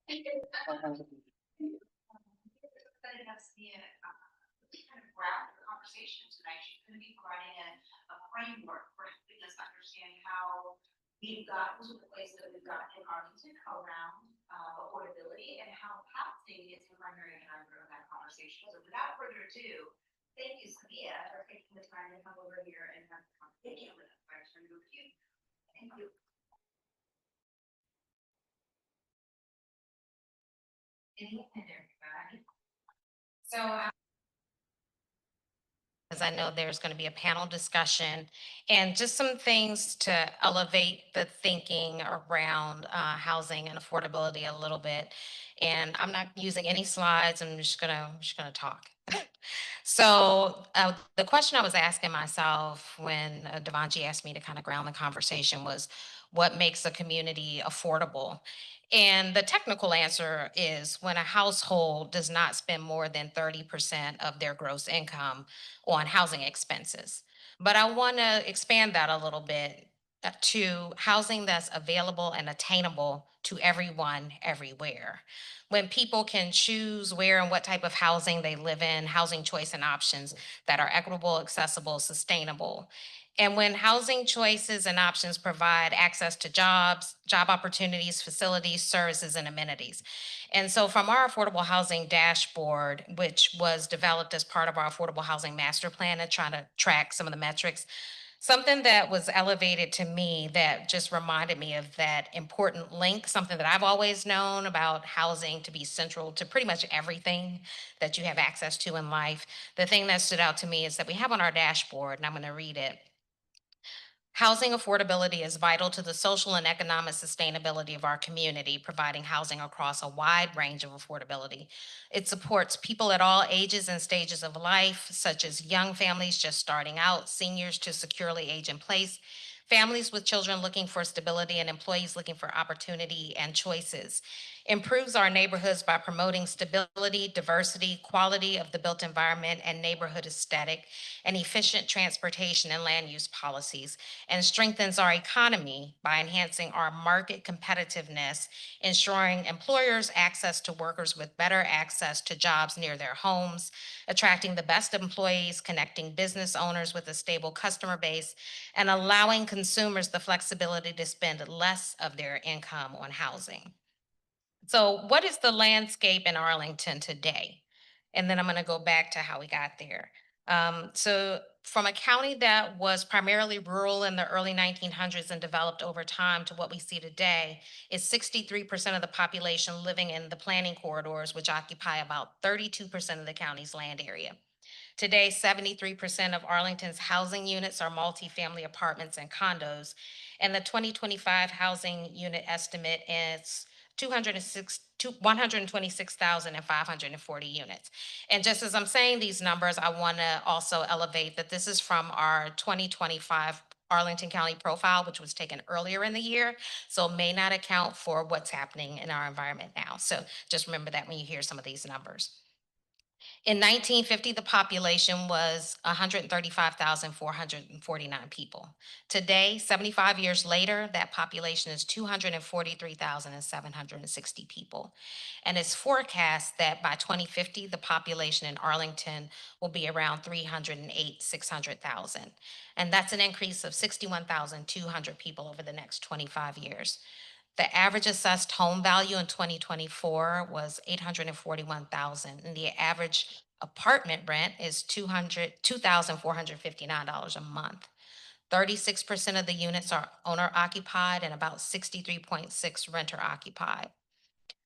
Kind of wrap the conversation tonight. She's going to be providing a framework for helping us understand how we've gotten to the place that we've gotten in Arlington around affordability and how housing is the primary driver of that conversation. So without further ado, thank you, Samia, for taking the time to come over here and have a conversation with us. I turn it over to you. Thank you. Good evening, everybody. So as I know there's going to be a panel discussion and just some things to elevate the thinking around housing and affordability a little bit. And I'm not using any slides. I'm just gonna talk. So the question I was asking myself when Devanji asked me to kind of ground the conversation was, what makes a community affordable? And the technical answer is when a household does not spend more than 30% of their gross income on housing expenses. But I want to expand that a little bit to housing that's available and attainable to everyone, everywhere. When people can choose where and what type of housing they live in, housing choice and options that are equitable, accessible, sustainable. And when housing choices and options provide access to jobs, job opportunities, facilities, services, and amenities. And so from our affordable housing dashboard, which was developed as part of our affordable housing master plan and trying to track some of the metrics, something that was elevated to me that just reminded me of that important link, something that I've always known about housing to be central to pretty much everything that you have access to in life. The thing that stood out to me is that we have on our dashboard, and I'm going to read it. Housing affordability is vital to the social and economic sustainability of our community, providing housing across a wide range of affordability. It supports people at all ages and stages of life, such as young families just starting out, seniors to securely age in place, families with children looking for stability, and employees looking for opportunity and choices. Improves our neighborhoods by promoting stability, diversity, quality of the built environment, and neighborhood aesthetic, and efficient transportation and land use policies, and strengthens our economy by enhancing our market competitiveness, ensuring employers access to workers with better access to jobs near their homes, attracting the best employees, connecting business owners with a stable customer base, and allowing consumers the flexibility to spend less of their income on housing. So, what is the landscape in Arlington today? And then I'm going to go back to how we got there. From a county that was primarily rural in the early 1900s and developed over time to what we see today, is 63% of the population living in the planning corridors, which occupy about 32% of the county's land area. Today, 73% of Arlington's housing units are multifamily apartments and condos, and the 2025 housing unit estimate is 126,540 units. And just as I'm saying these numbers, I want to also elevate that this is from our 2025 Arlington County profile, which was taken earlier in the year, so may not account for what's happening in our environment now. So just remember that when you hear some of these numbers. In 1950, the population was 135,449 people. Today, 75 years later, that population is 243,760 people. And it's forecast that by 2050, the population in Arlington will be around 600,000. And that's an increase of 61,200 people over the next 25 years. The average assessed home value in 2024 was 841,000, and the average apartment rent is $2,459 a month. 36% of the units are owner occupied and about 63.6 renter occupied.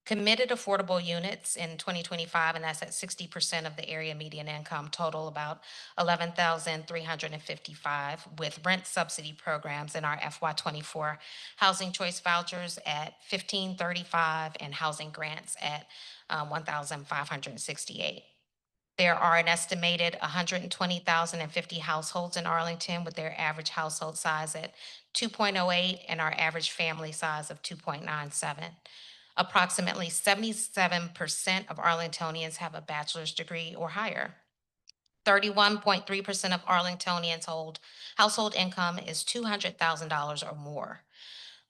Committed affordable units in 2025, and that's at 60% of the area median income, total about 11,355, with rent subsidy programs in our FY24 housing choice vouchers at 1535 and housing grants at 1,568. There are an estimated 120,050 households in Arlington, with their average household size at 2.08 and our average family size of 2.97. Approximately 77% of Arlingtonians have a bachelor's degree or higher. 31.3% of Arlingtonians' household income is $200,000 or more.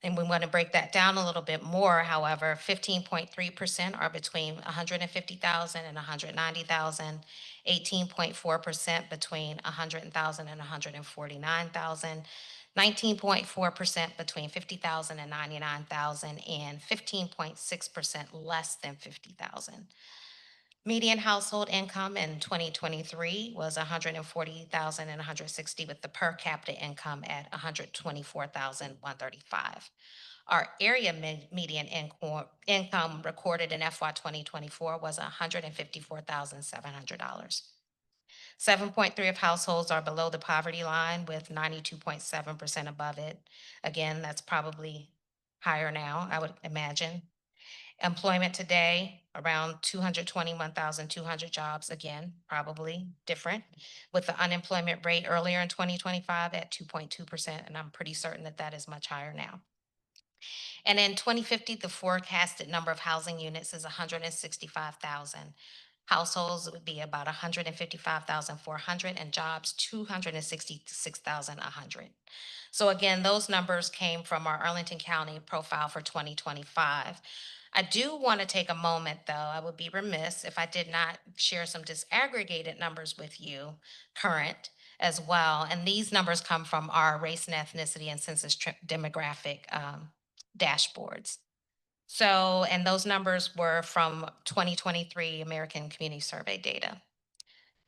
And we want to break that down a little bit more. However, 15.3% are between 150,000 and 190,000, 18.4% between 100,000 and 149,000, 19.4% between 50,000 and 99,000, and 15.6% less than 50,000. Median household income in 2023 was 140,000 and 160, with the per capita income at 124,135. Our area median income recorded in FY 2024 was $154,700. 7.3 of households are below the poverty line, with 92.7% above it. Again, that's probably higher now, I would imagine. Employment today, around 221,200 jobs, again, probably different, with the unemployment rate earlier in 2025 at 2.2%, and I'm pretty certain that that is much higher now. And in 2050, the forecasted number of housing units is 165,000. Households would be about 155,400, and jobs 266,100. So again, those numbers came from our Arlington County profile for 2025. I do want to take a moment, though. I would be remiss if I did not share some disaggregated numbers with you, current as well. And these numbers come from our race and ethnicity and census demographic dashboards. So, and those numbers were from 2023 American Community Survey data.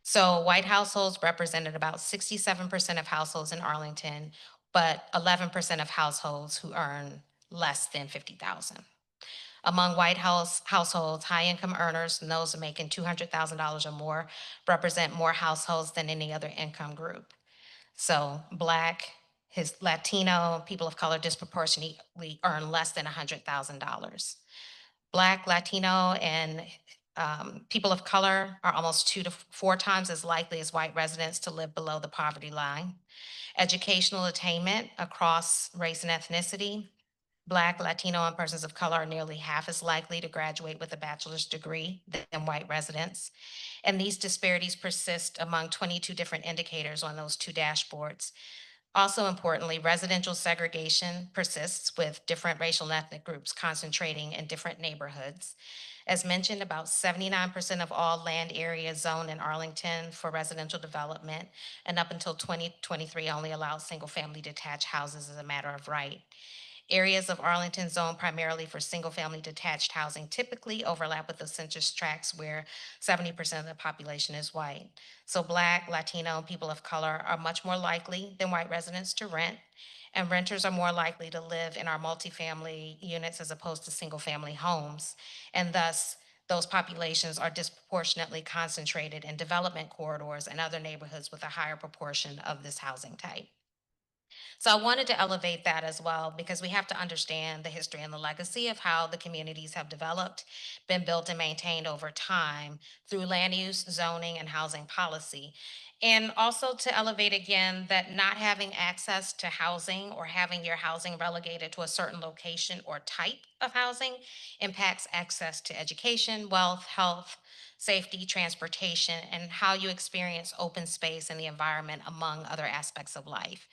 So white households represented about 67% of households in Arlington, but 11% of households who earn less than 50,000. Among white households, high income earners and those making $200,000 or more represent more households than any other income group. So Black, his Latino, people of color disproportionately earn less than $100,000. Black, Latino, and people of color are almost 2 to 4 times as likely as white residents to live below the poverty line. Educational attainment across race and ethnicity, Black, Latino, and persons of color are nearly half as likely to graduate with a bachelor's degree than white residents. And these disparities persist among 22 different indicators on those two dashboards. Also importantly, residential segregation persists, with different racial and ethnic groups concentrating in different neighborhoods. As mentioned, about 79% of all land area zoned in Arlington for residential development, and up until 2023 only allowed single-family detached houses as a matter of right. Areas of Arlington zoned primarily for single-family detached housing typically overlap with the census tracts where 70% of the population is white. So Black, Latino, and people of color are much more likely than white residents to rent, and renters are more likely to live in our multifamily units as opposed to single-family homes. And thus, those populations are disproportionately concentrated in development corridors and other neighborhoods with a higher proportion of this housing type. So I wanted to elevate that as well, because we have to understand the history and the legacy of how the communities have developed, been built and maintained over time through land use, zoning, and housing policy. And also to elevate again that not having access to housing or having your housing relegated to a certain location or type of housing impacts access to education, wealth, health, safety, transportation, and how you experience open space and the environment, among other aspects of life.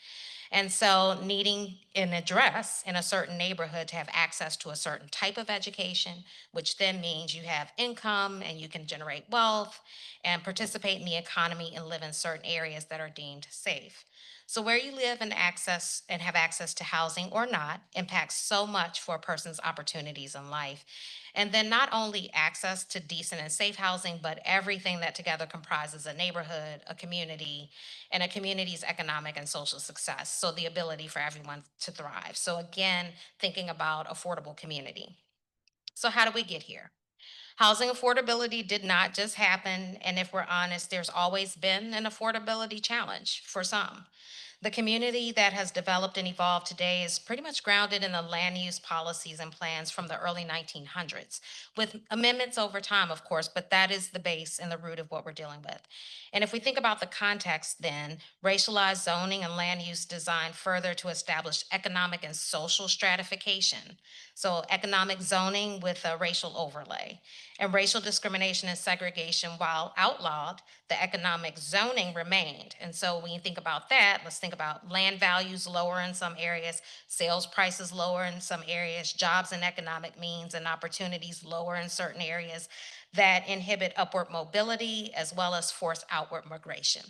And so needing an address in a certain neighborhood to have access to a certain type of education, which then means you have income and you can generate wealth and participate in the economy and live in certain areas that are deemed safe. So where you live and access and have access to housing or not impacts so much for a person's opportunities in life. And then not only access to decent and safe housing, but everything that together comprises a neighborhood, a community, and a community's economic and social success. So the ability for everyone to thrive. So again, thinking about affordable community. So how do we get here? Housing affordability did not just happen. And if we're honest, there's always been an affordability challenge for some. The community that has developed and evolved today is pretty much grounded in the land use policies and plans from the early 1900s, with amendments over time, of course, but that is the base and the root of what we're dealing with. And if we think about the context, then racialized zoning and land use designed further to establish economic and social stratification. So economic zoning with a racial overlay, and racial discrimination and segregation, while outlawed, the economic zoning remained. And so when you think about that, let's think think about land values lower in some areas, sales prices lower in some areas, jobs and economic means and opportunities lower in certain areas that inhibit upward mobility as well as force outward migration.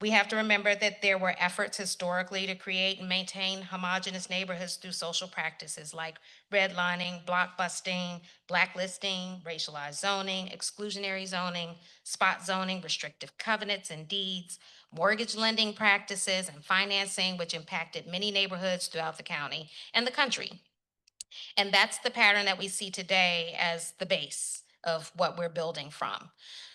We have to remember that there were efforts historically to create and maintain homogeneous neighborhoods through social practices like redlining, blockbusting, blacklisting, racialized zoning, exclusionary zoning, spot zoning, restrictive covenants and deeds, mortgage lending practices, and financing, which impacted many neighborhoods throughout the county and the country. And that's the pattern that we see today as the base of what we're building from.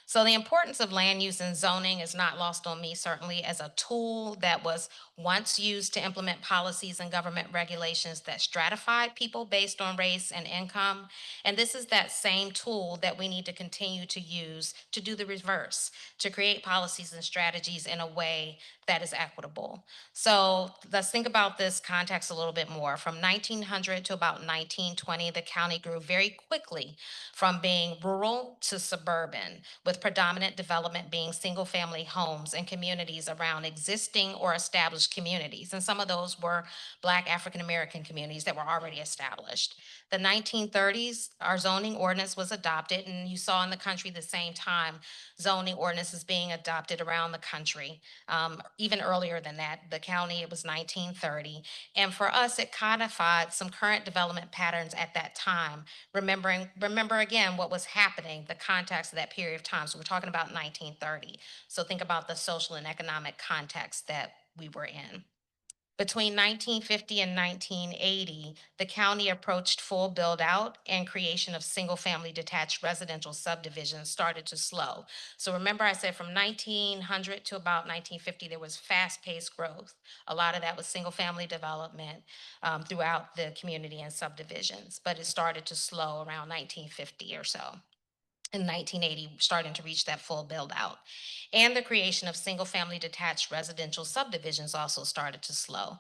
So the importance of land use and zoning is not lost on me, certainly, as a tool that was once used to implement policies and government regulations that stratified people based on race and income. And this is that same tool that we need to continue to use to do the reverse, to create policies and strategies in a way that is equitable. So let's think about this context a little bit more. From 1900 to about 1920, the county grew very quickly from being rural to suburban, with predominant development being single family homes and communities around existing or established communities. And some of those were Black African American communities that were already established. The 1930s, our zoning ordinance was adopted, and you saw in the country the same time zoning ordinances being adopted around the country. Even earlier than that, the county, it was 1930. And for us, it codified some current development patterns at that time. Remember again what was happening, the context of that period of time. So we're talking about 1930. So think about the social and economic context that we were in. Between 1950 and 1980, the county approached full build out and creation of single family detached residential subdivisions started to slow. So remember, I said from 1900 to about 1950, there was fast paced growth. A lot of that was single family development throughout the community and subdivisions, but it started to slow around 1950 or so. In 1980, starting to reach that full build out. And the creation of single family detached residential subdivisions also started to slow.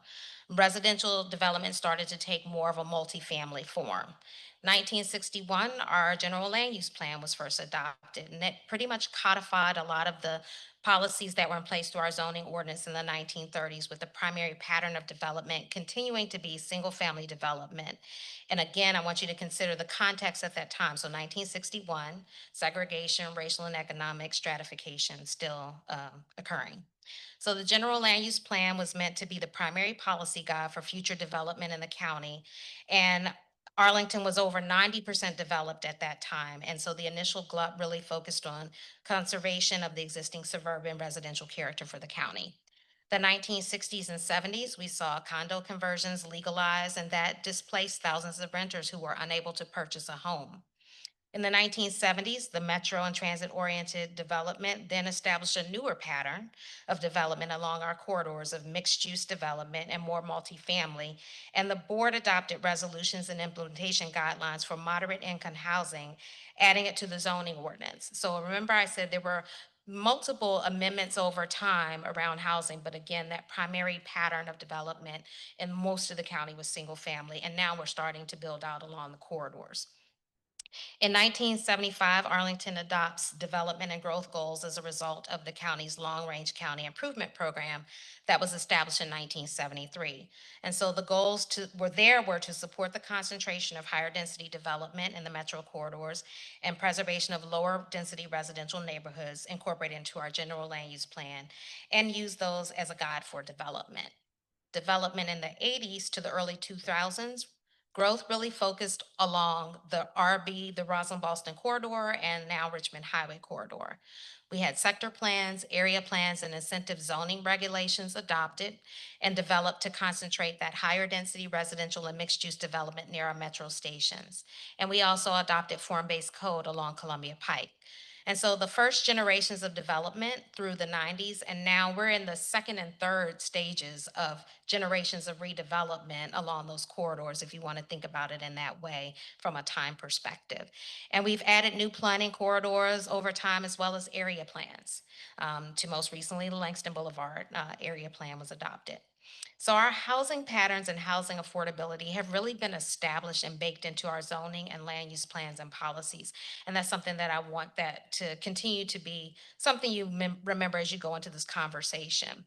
Residential development started to take more of a multifamily form. 1961, our general land use plan was first adopted, and it pretty much codified a lot of the policies that were in place through our zoning ordinance in the 1930s, with the primary pattern of development continuing to be single family development. And again, I want you to consider the context at that time. So 1961, segregation, racial and economic stratification still occurring. So the general land use plan was meant to be the primary policy guide for future development in the county. And Arlington was over 90% developed at that time. And so the initial GLUP really focused on conservation of the existing suburban residential character for the county. The 1960s and 70s, we saw condo conversions legalized, and that displaced thousands of renters who were unable to purchase a home. In the 1970s, the metro and transit oriented development then established a newer pattern of development along our corridors of mixed use development and more multifamily. And the board adopted resolutions and implementation guidelines for moderate income housing, adding it to the zoning ordinance. So remember, I said there were multiple amendments over time around housing, but again, that primary pattern of development in most of the county was single family. And now we're starting to build out along the corridors. In 1975, Arlington adopts development and growth goals as a result of the county's long-range county improvement program that was established in 1973. And so the goals were to support the concentration of higher density development in the metro corridors and preservation of lower density residential neighborhoods incorporated into our general land use plan, and use those as a guide for development. Development in the 80s to the early 2000s, growth really focused along the RB, the Roslyn Boston corridor, and now Richmond Highway corridor. We had sector plans, area plans, and incentive zoning regulations adopted and developed to concentrate that higher density residential and mixed use development near our metro stations. And we also adopted form-based code along Columbia Pike. And so the first generations of development through the 90s, and now we're in the second and third stages of generations of redevelopment along those corridors, if you want to think about it in that way from a time perspective. And we've added new planning corridors over time, as well as area plans. To most recently, the Langston Boulevard area plan was adopted. So our housing patterns and housing affordability have really been established and baked into our zoning and land use plans and policies. And that's something that I want that to continue to be something you remember as you go into this conversation.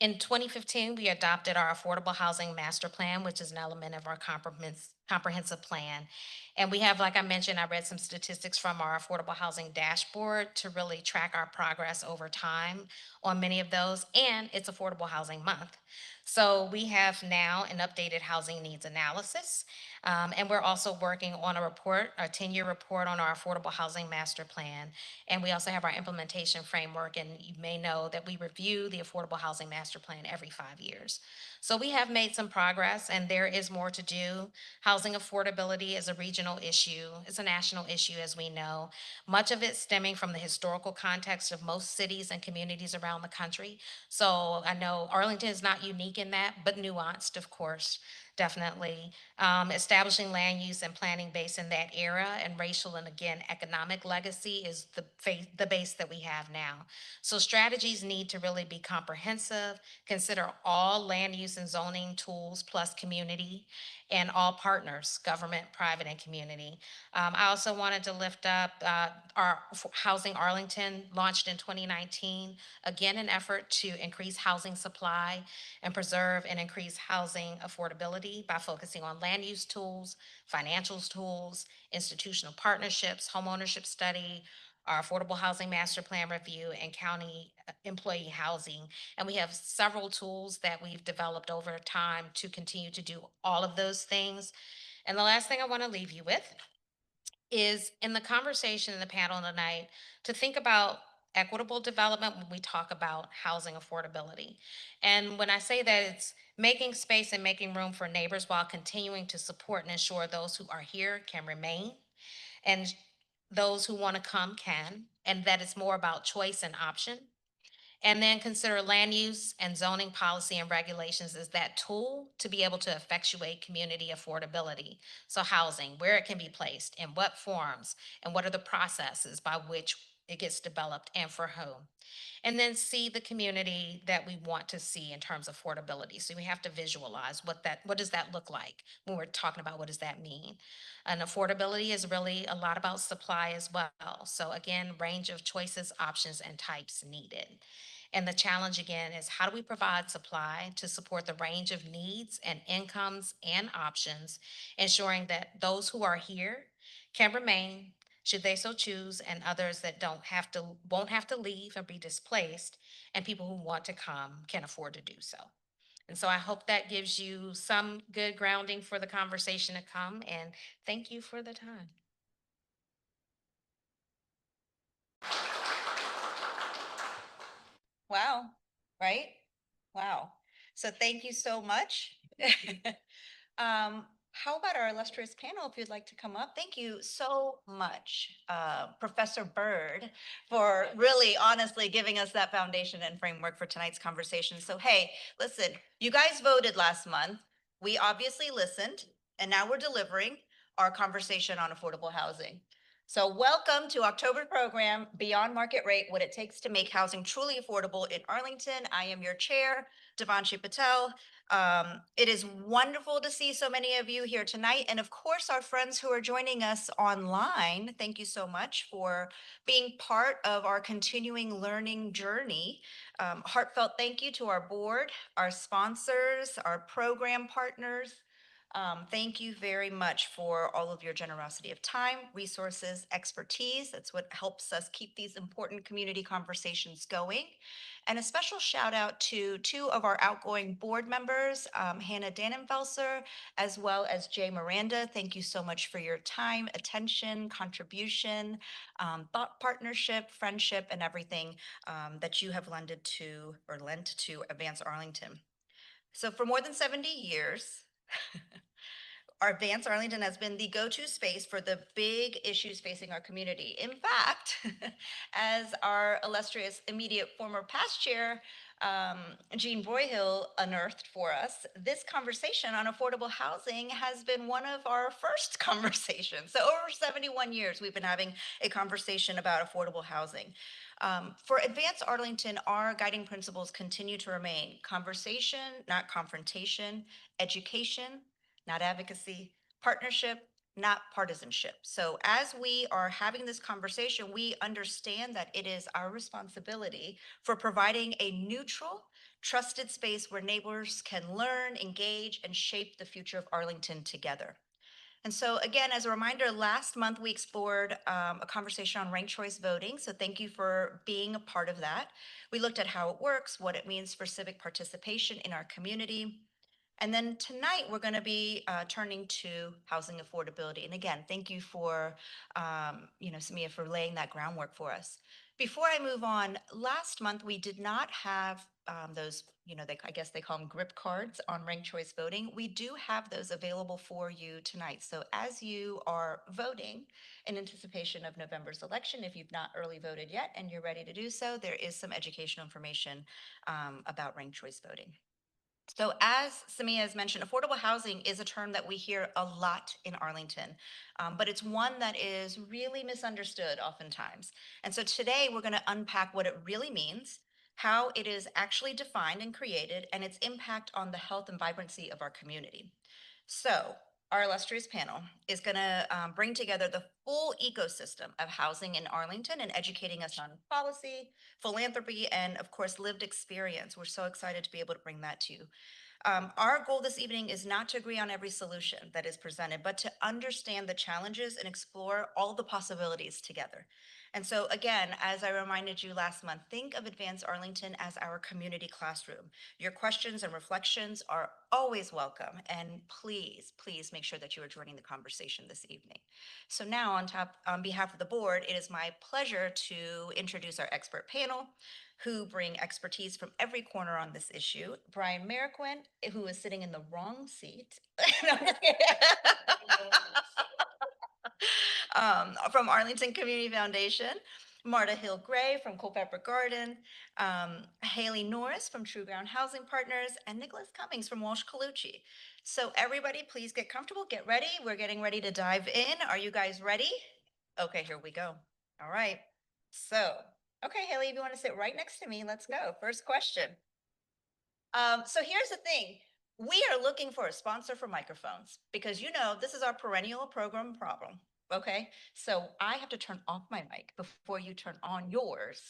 In 2015, we adopted our Affordable Housing Master Plan, which is an element of our comprehensive plan. And we have, like I mentioned, I read some statistics from our Affordable Housing Dashboard to really track our progress over time on many of those. And it's Affordable Housing Month. So we have now an updated housing needs analysis. And we're also working on a report, a 10-year report on our Affordable Housing Master Plan. And we also have our implementation framework. And you may know that we review the Affordable Housing Master Plan every 5 years. So we have made some progress, and there is more to do. Housing affordability is a regional issue, it's a national issue, as we know. Much of it stemming from the historical context of most cities and communities around the country. So I know Arlington is not unique in that, but nuanced, of course, definitely. Establishing land use and planning based in that era and racial and again economic legacy is the base that we have now. So strategies need to really be comprehensive, consider all land use and zoning tools plus community and all partners, government, private, and community. I also wanted to lift up our Housing Arlington launched in 2019, again, an effort to increase housing supply and preserve and increase housing affordability by focusing on land use tools, financials tools, institutional partnerships, homeownership study, our affordable housing master plan review, and county employee housing. And we have several tools that we've developed over time to continue to do all of those things. And the last thing I want to leave you with is in the conversation in the panel tonight to think about equitable development when we talk about housing affordability. And when I say that, it's making space and making room for neighbors while continuing to support and ensure those who are here can remain and those who want to come can, and that it's more about choice and option. And then consider land use and zoning policy and regulations as that tool to be able to effectuate community affordability. So, housing, where it can be placed, in what forms, and what are the processes by which it gets developed and for whom. And then see the community that we want to see in terms of affordability. So we have to visualize what does that look like when we're talking about what does that mean. And affordability is really a lot about supply as well. So again, range of choices, options, and types needed. And the challenge again is how do we provide supply to support the range of needs and incomes and options, ensuring that those who are here can remain should they so choose, and others that don't have to won't have to leave or be displaced, and people who want to come can afford to do so. And so I hope that gives you some good grounding for the conversation to come. And thank you for the time. Wow, right? Wow. So thank you so much. How about our illustrious panel, if you'd like to come up? Thank you so much, Professor Byrd, for really honestly giving us that foundation and framework for tonight's conversation. So, hey, listen, you guys voted last month. We obviously listened, and now we're delivering our conversation on affordable housing. So welcome to October program, Beyond Market Rate, What It Takes to Make Housing Truly Affordable in Arlington. I am your chair, Devanshi Patel. It is wonderful to see so many of you here tonight. And of course, our friends who are joining us online, thank you so much for being part of our continuing learning journey. Heartfelt thank you to our board, our sponsors, our program partners. Thank you very much for all of your generosity of time, resources, expertise. That's what helps us keep these important community conversations going. And a special shout out to two of our outgoing board members, Hannah Dannenfelser, as well as Jay Miranda. Thank you so much for your time, attention, contribution, thought partnership, friendship, and everything that you have lent to Advance Arlington. So for more than 70 years, our Advance Arlington has been the go-to space for the big issues facing our community. In fact, as our illustrious immediate former past chair, Jean Broyhill unearthed for us, this conversation on affordable housing has been one of our first conversations. So over 71 years, we've been having a conversation about affordable housing. For Advance Arlington, our guiding principles continue to remain conversation, not confrontation, education, not advocacy, partnership, not partisanship. So as we are having this conversation, we understand that it is our responsibility for providing a neutral, trusted space where neighbors can learn, engage, and shape the future of Arlington together. And so, again, as a reminder, last month we explored a conversation on ranked choice voting. So, thank you for being a part of that. We looked at how it works, what it means for civic participation in our community. And then tonight we're going to be turning to housing affordability. And again, thank you for, Samia, for laying that groundwork for us. Before I move on, last month we did not have those, I guess they call them grip cards on ranked choice voting. We do have those available for you tonight. So as you are voting in anticipation of November's election, if you've not early voted yet and you're ready to do so, there is some educational information about ranked choice voting. So as Samia has mentioned, affordable housing is a term that we hear a lot in Arlington, but it's one that is really misunderstood oftentimes. And so today we're going to unpack what it really means, how it is actually defined and created, and its impact on the health and vibrancy of our community. So our illustrious panel is going to bring together the full ecosystem of housing in Arlington and educating us on policy, philanthropy, and of course, lived experience. We're so excited to be able to bring that to you. Our goal this evening is not to agree on every solution that is presented, but to understand the challenges and explore all the possibilities together. And so again, as I reminded you last month, think of Advance Arlington as our community classroom. Your questions and reflections are always welcome. And please, please make sure that you are joining the conversation this evening. So now on behalf of the board, it is my pleasure to introduce our expert panel who bring expertise from every corner on this issue. Brian Merriquin, who is sitting in the wrong seat. No, I'm just kidding. From Arlington Community Foundation, Marta Hill Gray from Culpeper Garden, Haley Norris from True Ground Housing Partners, and Nicholas Cummings from Walsh Colucci. So everybody, please get comfortable, get ready. We're getting ready to dive in. Are you guys ready? Okay, here we go. All right. So, okay, Haley, if you want to sit right next to me, let's go. First question. So here's the thing. We are looking for a sponsor for microphones because this is our perennial program problem. Okay, so I have to turn off my mic before you turn on yours.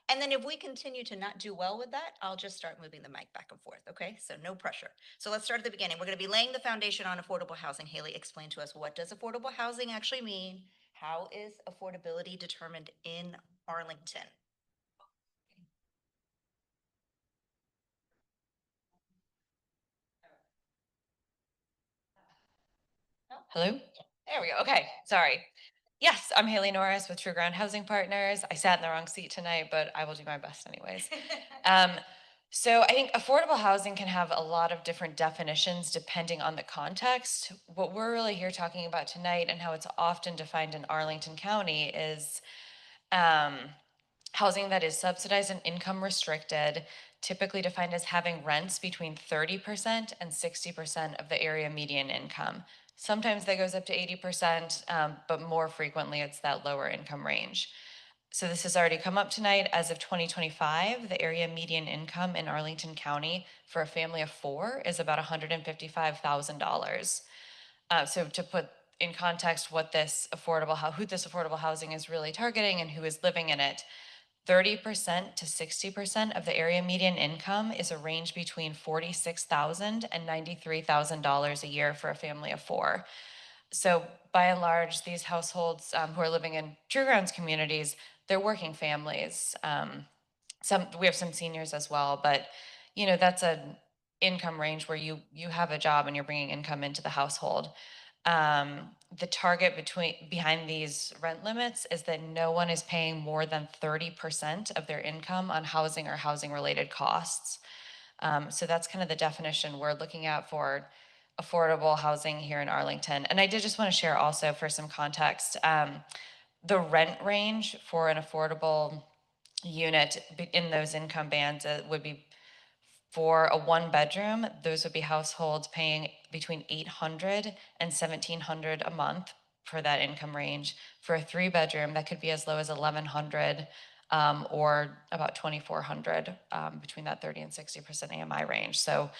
And then if we continue to not do well with that, I'll just start moving the mic back and forth. Okay, so no pressure. So let's start at the beginning. We're going to be laying the foundation on affordable housing. Haley, explain to us, what does affordable housing actually mean? How is affordability determined in Arlington? Hello? There we go. Okay, sorry. Yes, I'm Haley Norris with True Ground Housing Partners. I sat in the wrong seat tonight, but I will do my best anyways. So I think affordable housing can have a lot of different definitions depending on the context. What we're really here talking about tonight and how it's often defined in Arlington County is housing that is subsidized and income restricted, typically defined as having rents between 30% and 60% of the area median income. Sometimes that goes up to 80%, but more frequently it's that lower income range. So this has already come up tonight. As of 2025, the area median income in Arlington County for a family of 4 is about $155,000. So to put in context who this affordable housing is really targeting and who is living in it, 30% to 60% of the area median income is a range between $46,000 and $93,000 a year for a family of 4. So by and large, these households who are living in True Grounds communities, they're working families. We have some seniors as well, but that's an income range where you have a job and you're bringing income into the household. The target behind these rent limits is that no one is paying more than 30% of their income on housing or housing related costs. So that's kind of the definition we're looking at for affordable housing here in Arlington. And I did just want to share also for some context, the rent range for an affordable unit in those income bands would be, for a 1-bedroom, those would be households paying between $800 and $1,700 a month for that income range. For a 3-bedroom, that could be as low as $1,100 or about $2,400 between that 30 and 60% AMI range. So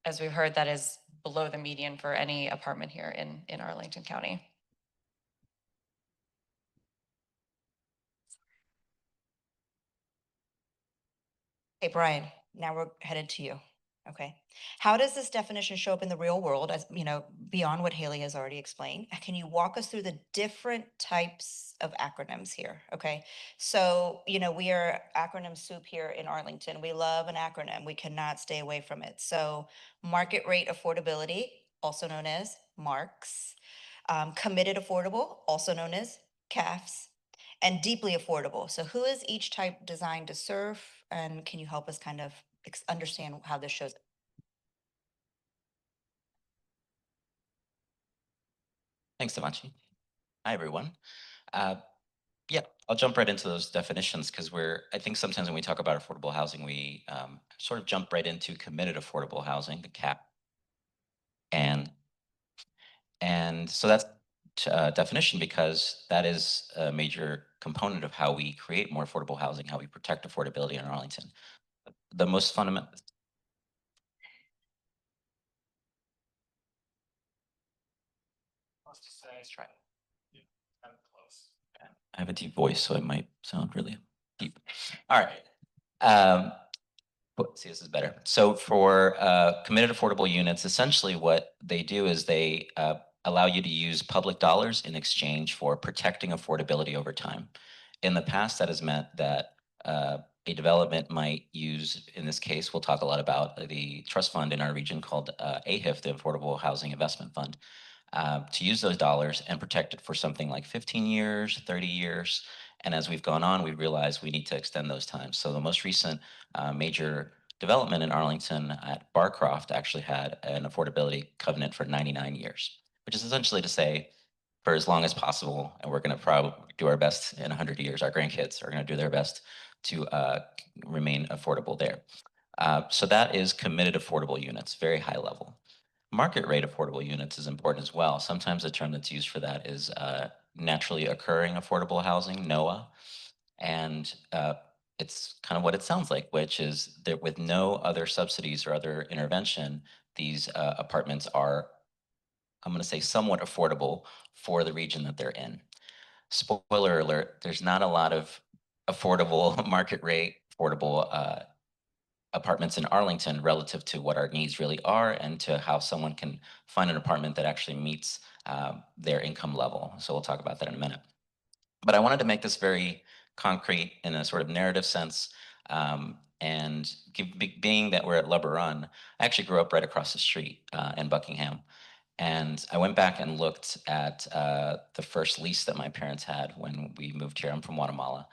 as we've heard, that is below the median for any apartment here in Arlington County. Hey, Brian, now we're headed to you. Okay. How does this definition show up in the real world as, beyond what Haley has already explained? Can you walk us through the different types of acronyms here? Okay. So, we are acronym soup here in Arlington. We love an acronym. We cannot stay away from it. So, market rate affordability, also known as MARCs, committed affordable, also known as CAFs, and deeply affordable. So who is each type designed to serve? And can you help us kind of understand how this shows? Thanks, Samachi. Hi, everyone. Uh, yeah, I'll jump right into those definitions because I think sometimes when we talk about affordable housing, we sort of jump right into committed affordable housing, the CAP. And so that's definition because that is a major component of how we create more affordable housing, how we protect affordability in Arlington. The most fundamental. Let's try. I have a deep voice, so it might sound really deep. All right. See, this is better. So for committed affordable units, essentially what they do is they allow you to use public dollars in exchange for protecting affordability over time. In the past, that has meant that a development might use, in this case, we'll talk a lot about the trust fund in our region called AHIF, the Affordable Housing Investment Fund, to use those dollars and protect it for something like 15 years, 30 years. And as we've gone on, we realized we need to extend those times. So the most recent major development in Arlington at Barcroft actually had an affordability covenant for 99 years, which is essentially to say for as long as possible. And we're going to probably do our best in 100 years. Our grandkids are going to do their best to remain affordable there. So that is committed affordable units, very high level. Market rate affordable units is important as well. Sometimes the term that's used for that is naturally occurring affordable housing, NOAA. And it's kind of what it sounds like, which is that with no other subsidies or other intervention, these apartments are, I'm going to say, somewhat affordable for the region that they're in. Spoiler alert, there's not a lot of affordable market rate, affordable apartments in Arlington relative to what our needs really are and to how someone can find an apartment that actually meets their income level. So we'll talk about that in a minute. But I wanted to make this very concrete in a sort of narrative sense. Being that we're at LeBaron, I actually grew up right across the street in Buckingham. And I went back and looked at the first lease that my parents had when we moved here. I'm from Guatemala.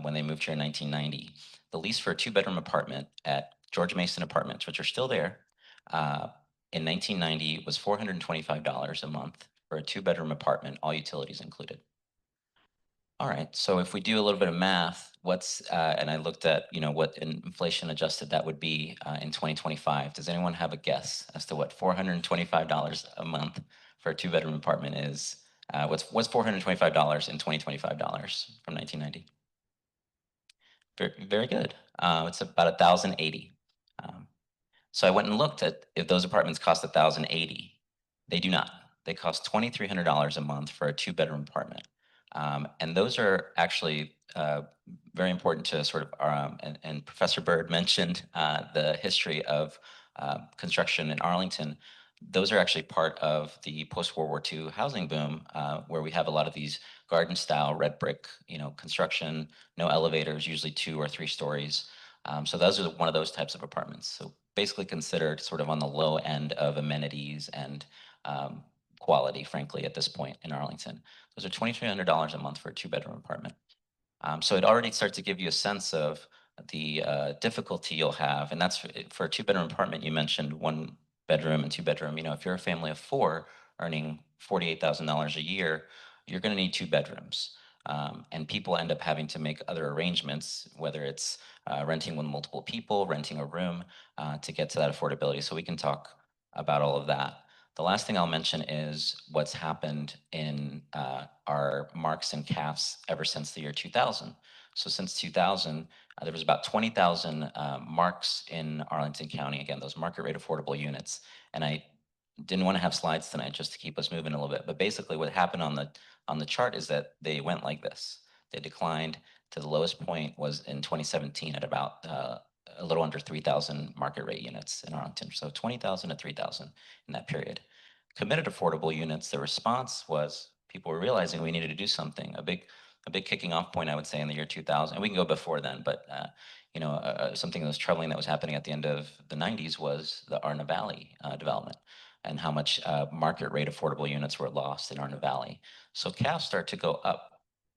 When they moved here in 1990, the lease for a two-bedroom apartment at George Mason Apartments, which are still there, in 1990 was $425 a month for a two-bedroom apartment, all utilities included. All right, so if we do a little bit of math, and I looked at, what inflation adjusted that would be in 2025. Does anyone have a guess as to what $425 a month for a two-bedroom apartment is? What's $425 in 2025 dollars from 1990? Very, very good. It's about 1,080. So I went and looked at if those apartments cost 1,080. They do not. They cost $2,300 a month for a two-bedroom apartment. And those are actually very important to sort of, and Professor Byrd mentioned the history of construction in Arlington. Those are actually part of the post-World War II housing boom, where we have a lot of these garden-style red brick, construction, no elevators, usually 2 or 3 stories. So those are one of those types of apartments. So basically considered sort of on the low end of amenities and quality, frankly, at this point in Arlington. Those are $2,300 a month for a two-bedroom apartment. So it already starts to give you a sense of the difficulty you'll have. And that's for a two-bedroom apartment, you mentioned 1 bedroom and 2 bedroom. If you're a family of 4 earning $48,000 a year, you're going to need 2 bedrooms. And people end up having to make other arrangements, whether it's renting with multiple people, renting a room to get to that affordability. So we can talk about all of that. The last thing I'll mention is what's happened in our marks and CAFs ever since the year 2000. So since 2000, there was about 20,000 marks in Arlington County. Again, those market rate affordable units. And I didn't want to have slides tonight just to keep us moving a little bit. But basically what happened on the chart is that they went like this. They declined to the lowest point was in 2017 at about a little under 3,000 market rate units in Arlington. So 20,000 to 3,000 in that period. Committed affordable units, the response was people were realizing we needed to do something. A big kicking off point, I would say, in the year 2000, and we can go before then, but something that was troubling that was happening at the end of the 90s was the Arna Valley development and how much market rate affordable units were lost in Arna Valley. So CAF started to go up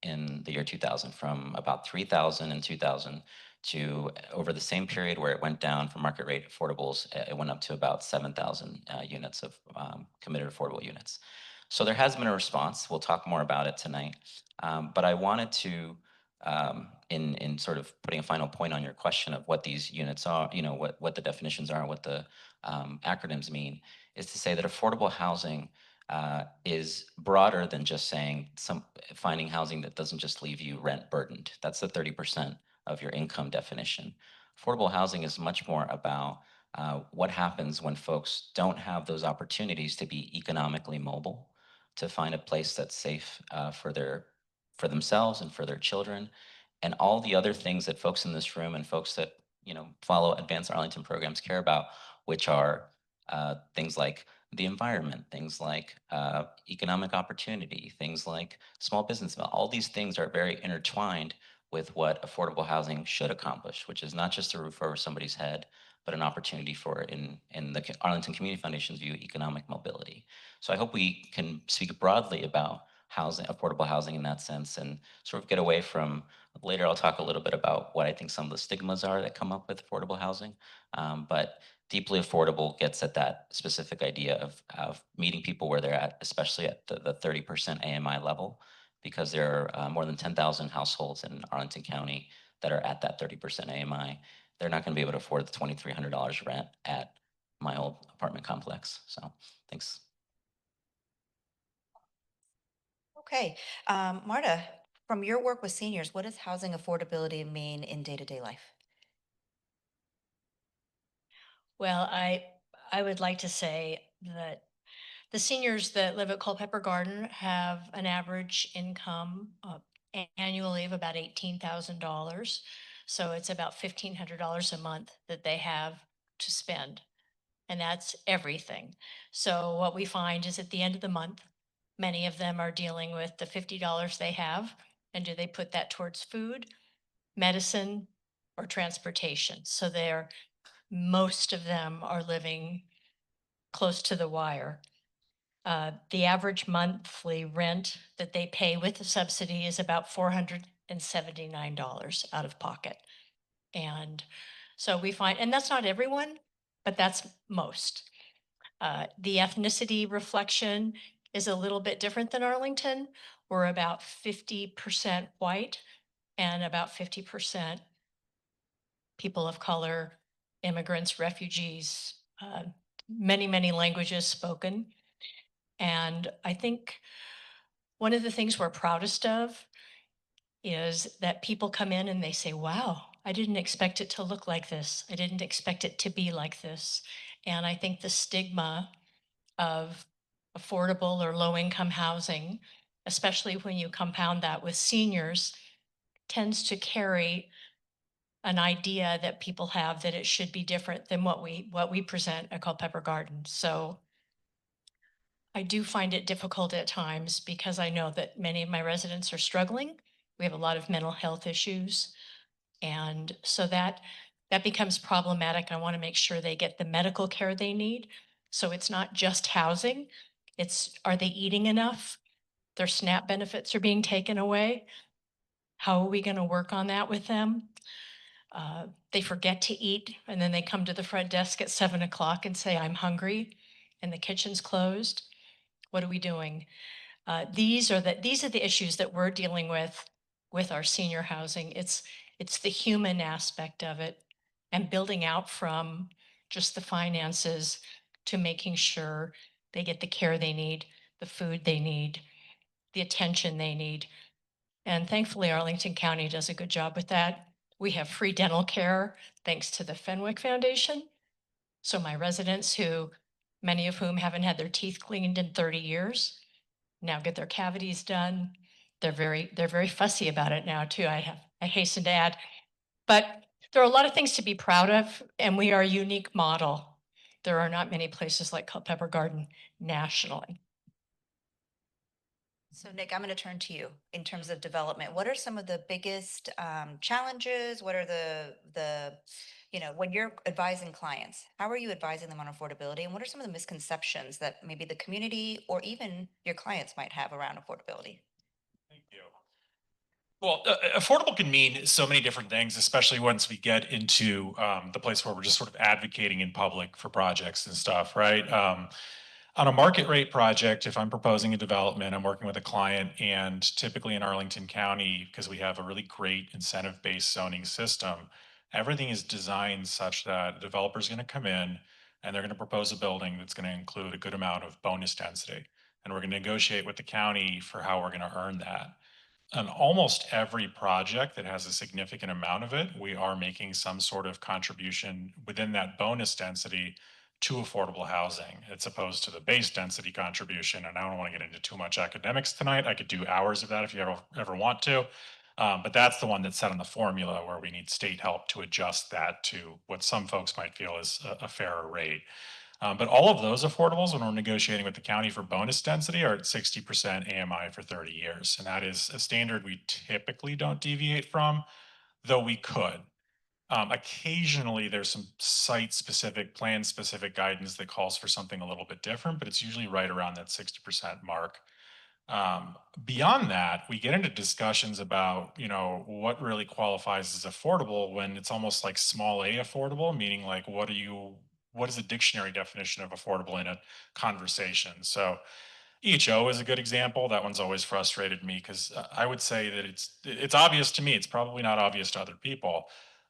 in the year 2000 from about 3,000 in 2000 to over the same period where it went down for market rate affordables, it went up to about 7,000 units of committed affordable units. So there has been a response. We'll talk more about it tonight. But I wanted to, in sort of putting a final point on your question of what these units are, what the definitions are, what the acronyms mean, is to say that affordable housing is broader than just saying finding housing that doesn't just leave you rent burdened. That's the 30% of your income definition. Affordable housing is much more about what happens when folks don't have those opportunities to be economically mobile, to find a place that's safe for themselves and for their children, and all the other things that folks in this room and folks that follow Advanced Arlington programs care about, which are things like the environment, things like economic opportunity, things like small business. All these things are very intertwined with what affordable housing should accomplish, which is not just a roof over somebody's head, but an opportunity for, in the Arlington Community Foundation's view, economic mobility. So I hope we can speak broadly about housing, affordable housing in that sense, and sort of get away from, later I'll talk a little bit about what I think some of the stigmas are that come up with affordable housing. But deeply affordable gets at that specific idea of meeting people where they're at, especially at the 30% AMI level, because there are more than 10,000 households in Arlington County that are at that 30% AMI. They're not going to be able to afford the $2,300 rent at my old apartment complex. So thanks. Okay, Marta, from your work with seniors, what does housing affordability mean in day-to-day life? Well, I would like to say that the seniors that live at Culpeper Garden have an average income annually of about $18,000. So it's about $1,500 a month that they have to spend. And that's everything. So what we find is at the end of the month, many of them are dealing with the $50 they have. And do they put that towards food, medicine, or transportation? So most of them are living close to the wire. The average monthly rent that they pay with the subsidy is about $479 out of pocket. And so we find, and that's not everyone, but that's most. The ethnicity reflection is a little bit different than Arlington. We're about 50% white and about 50% people of color, immigrants, refugees, many, many languages spoken. And I think one of the things we're proudest of is that people come in and they say, wow, I didn't expect it to look like this. I didn't expect it to be like this. And I think the stigma of affordable or low income housing, especially when you compound that with seniors, tends to carry an idea that people have that it should be different than what we present at Culpeper Gardens. So I do find it difficult at times because I know that many of my residents are struggling. We have a lot of mental health issues. And so that becomes problematic. I want to make sure they get the medical care they need. So it's not just housing. It's, are they eating enough? Their SNAP benefits are being taken away. How are we going to work on that with them? They forget to eat and then they come to the front desk at 7 o'clock and say, I'm hungry and the kitchen's closed. What are we doing? These are the issues that we're dealing with our senior housing. It's the human aspect of it and building out from just the finances to making sure they get the care they need, the food they need, the attention they need. And thankfully, Arlington County does a good job with that. We have free dental care thanks to the Fenwick Foundation. So my residents, who many of whom haven't had their teeth cleaned in 30 years, now get their cavities done. They're very fussy about it now too. I hasten to add, but There are a lot of things to be proud of, and we are a unique model. There are not many places like Culpeper Garden nationally. So Nick, I'm going to turn to you in terms of development. What are some of the biggest challenges? What are when you're advising clients, how are you advising them on affordability? And what are some of the misconceptions that maybe the community or even your clients might have around affordability? Thank you. Well, affordable can mean so many different things, especially once we get into the place where we're just sort of advocating in public for projects and stuff, right? On a market rate project, if I'm proposing a development, I'm working with a client, and typically in Arlington County, because we have a really great incentive-based zoning system, everything is designed such that the developer is going to come in and they're going to propose a building that's going to include a good amount of bonus density. And we're going to negotiate with the county for how we're going to earn that. On almost every project that has a significant amount of it, we are making some sort of contribution within that bonus density to affordable housing, as opposed to the base density contribution. And I don't want to get into too much academics tonight. I could do hours of that if you ever want to. But that's the one that's set on the formula where we need state help to adjust that to what some folks might feel is a fairer rate. But all of those affordables, when we're negotiating with the county for bonus density, are at 60% AMI for 30 years. And that is a standard we typically don't deviate from, though we could. Occasionally, there's some site-specific, plan-specific guidance that calls for something a little bit different, but it's usually right around that 60% mark. Beyond that, we get into discussions about, what really qualifies as affordable when it's almost like small a affordable, meaning like, what is the dictionary definition of affordable in a conversation? So EHO is a good example. That one's always frustrated me because I would say that it's obvious to me. It's probably not obvious to other people.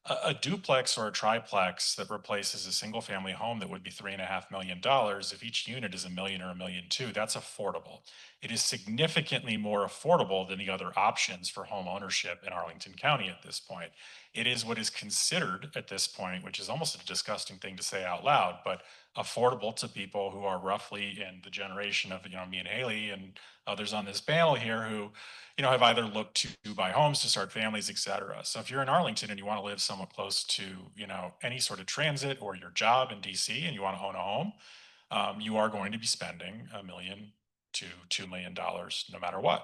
A duplex or a triplex that replaces a single family home that would be $3.5 million, if each unit is $1 million or $1.2 million, that's affordable. It is significantly more affordable than the other options for home ownership in Arlington County at this point. It is what is considered at this point, which is almost a disgusting thing to say out loud, but affordable to people who are roughly in the generation of, me and Haley and others on this panel here who, have either looked to buy homes, to start families, et cetera. So if you're in Arlington and you want to live somewhat close to, any sort of transit or your job in DC and you want to own a home, you are going to be spending $1 million to $2 million no matter what.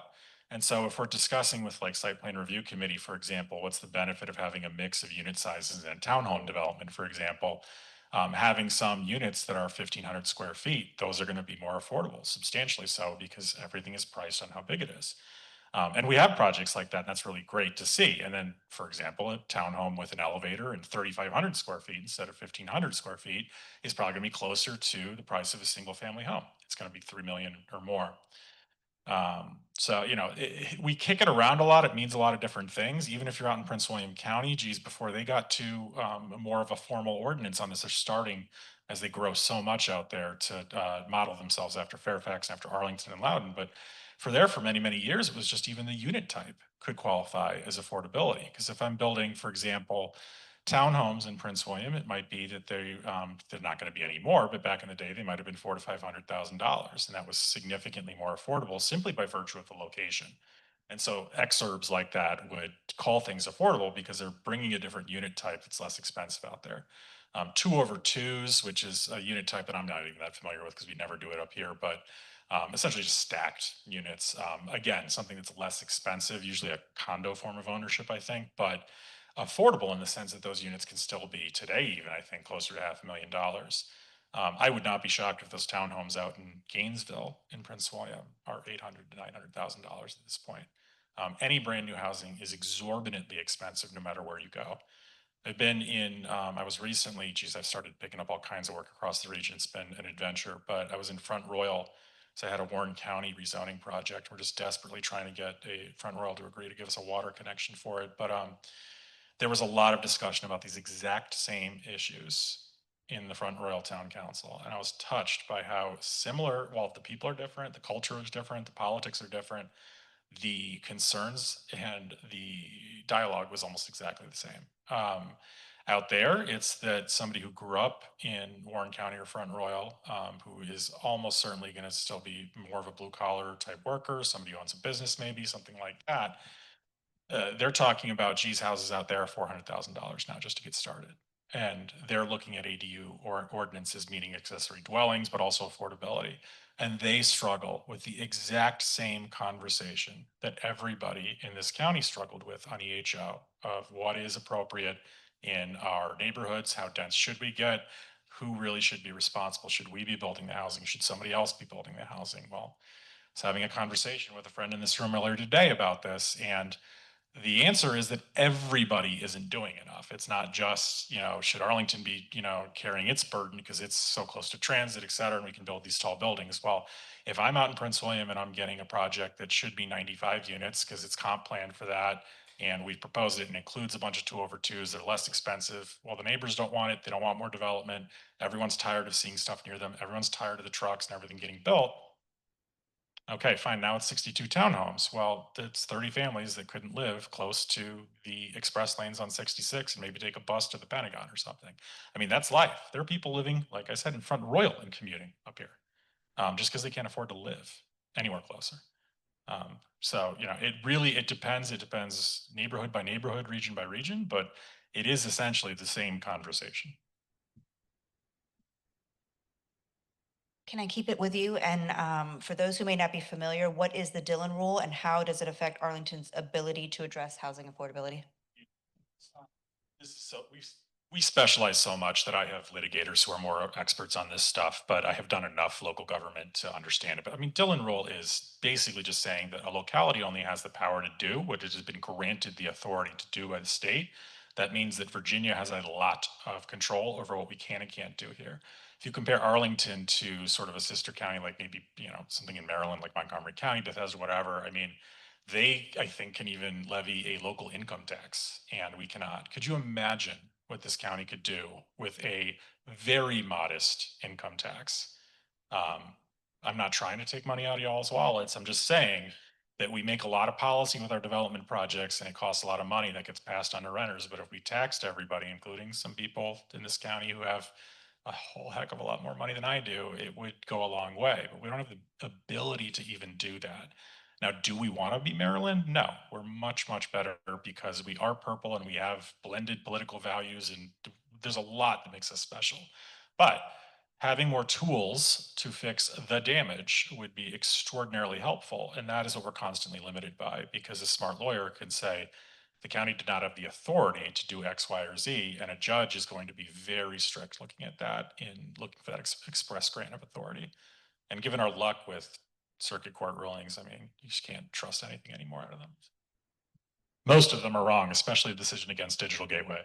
And so if we're discussing with like site plan review committee, for example, what's the benefit of having a mix of unit sizes in a townhome development, for example, having some units that are 1,500 square feet, those are going to be more affordable, substantially so, because everything is priced on how big it is. And we have projects like that, and that's really great to see. And then, for example, a townhome with an elevator and 3,500 square feet instead of 1,500 square feet is probably going to be closer to the price of a single family home. It's going to be 3 million or more. So, we kick it around a lot. It means a lot of different things. Even if you're out in Prince William County, geez, before they got to more of a formal ordinance on this, they're starting, as they grow so much out there, to model themselves after Fairfax, after Arlington and Loudoun. But for many, many years, it was just even the unit type could qualify as affordability. Because if I'm building, for example, townhomes in Prince William, it might be that they're not going to be any more, but back in the day, they might have been $400,000 to $500,000, and that was significantly more affordable simply by virtue of the location. And so exurbs like that would call things affordable because they're bringing a different unit type that's less expensive out there. 2/2s, which is a unit type that I'm not even that familiar with because we never do it up here, but essentially just stacked units. Again, something that's less expensive, usually a condo form of ownership, I think, but affordable in the sense that those units can still be today, even I think closer to $500,000. I would not be shocked if those townhomes out in Gainesville in Prince William are $800,000 to $900,000 at this point. Any brand new housing is exorbitantly expensive no matter where you go. I was recently, I've started picking up all kinds of work across the region. It's been an adventure, but I was in Front Royal. So I had a Warren County rezoning project. We're just desperately trying to get a Front Royal to agree to give us a water connection for it. But there was a lot of discussion about these exact same issues in the Front Royal Town Council. And I was touched by how similar, while the people are different, the culture is different, the politics are different, the concerns and the dialogue was almost exactly the same. Out there, it's that somebody who grew up in Warren County or Front Royal, who is almost certainly going to still be more of a blue collar type worker, somebody who owns a business, maybe something like that, they're talking about, geez, houses out there are $400,000 now just to get started. And they're looking at ADU or ordinances meeting accessory dwellings, but also affordability. And they struggle with the exact same conversation that everybody in this county struggled with on EHO of what is appropriate in our neighborhoods, how dense should we get, who really should be responsible, should we be building the housing, should somebody else be building the housing? Well, I was having a conversation with a friend in this room earlier today about this, and the answer is that everybody isn't doing enough. It's not just, should Arlington be, carrying its burden because it's so close to transit, et cetera, and we can build these tall buildings. Well, if I'm out in Prince William and I'm getting a project that should be 95 units because it's comp planned for that, and we've proposed it and includes a bunch of 2/2s, they're less expensive. Well, the neighbors don't want it. They don't want more development. Everyone's tired of seeing stuff near them. Everyone's tired of the trucks and everything getting built. Okay, fine. Now it's 62 townhomes. Well, it's 30 families that couldn't live close to the express lanes on 66 and maybe take a bus to the Pentagon or something. I mean, that's life. There are people living, like I said, in Front Royal and commuting up here, just because they can't afford to live anywhere closer. So, it depends. It depends neighborhood by neighborhood, region by region, but it is essentially the same conversation. Can I keep it with you? And for those who may not be familiar, what is the Dillon Rule and how does it affect Arlington's ability to address housing affordability? This is so we specialize so much that I have litigators who are more experts on this stuff, but I have done enough local government to understand it. But I mean, Dillon Rule is basically just saying that a locality only has the power to do what it has been granted the authority to do by the state. That means that Virginia has a lot of control over what we can and can't do here. If you compare Arlington to sort of a sister county, like maybe, something in Maryland, like Montgomery County, Bethesda, whatever, I mean, they, I think, can even levy a local income tax, and we cannot. Could you imagine what this county could do with a very modest income tax? Um, I'm not trying to take money out of y'all's wallets. I'm just saying that we make a lot of policy with our development projects and it costs a lot of money that gets passed on to renters. But if we taxed everybody, including some people in this county who have a whole heck of a lot more money than I do, it would go a long way. But we don't have the ability to even do that. Now, do we want to be Maryland? No, we're much, much better because we are purple and we have blended political values, and there's a lot that makes us special. But having more tools to fix the damage would be extraordinarily helpful. And that is what we're constantly limited by, because a smart lawyer can say, the county did not have the authority to do X, Y, or Z, and a judge is going to be very strict looking at that in looking for that express grant of authority. And given our luck with circuit court rulings, I mean, you just can't trust anything anymore out of them. Most of them are wrong, especially the decision against Digital Gateway.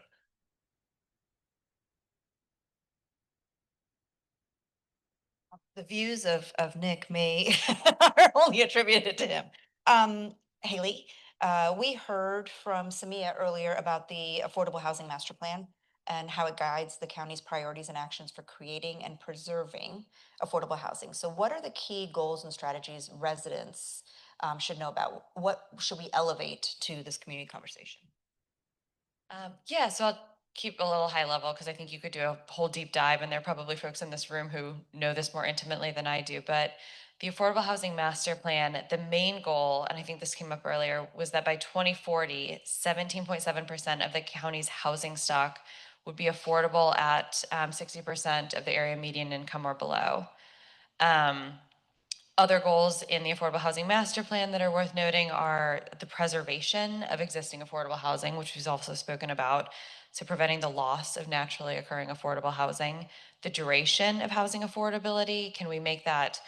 The views of Nick may are only attributed to him. Haley, we heard from Samia earlier about the Affordable Housing Master Plan and how it guides the county's priorities and actions for creating and preserving affordable housing. So what are the key goals and strategies residents should know about? What should we elevate to this community conversation? Yeah, so I'll keep a little high level because I think you could do a whole deep dive, and there are probably folks in this room who know this more intimately than I do. But the Affordable Housing Master Plan, the main goal, and I think this came up earlier, was that by 2040, 17.7% of the county's housing stock would be affordable at 60% of the area median income or below. Other goals in the Affordable Housing Master Plan that are worth noting are the preservation of existing affordable housing, which we've also spoken about, so preventing the loss of naturally occurring affordable housing, the duration of housing affordability. Can we make that,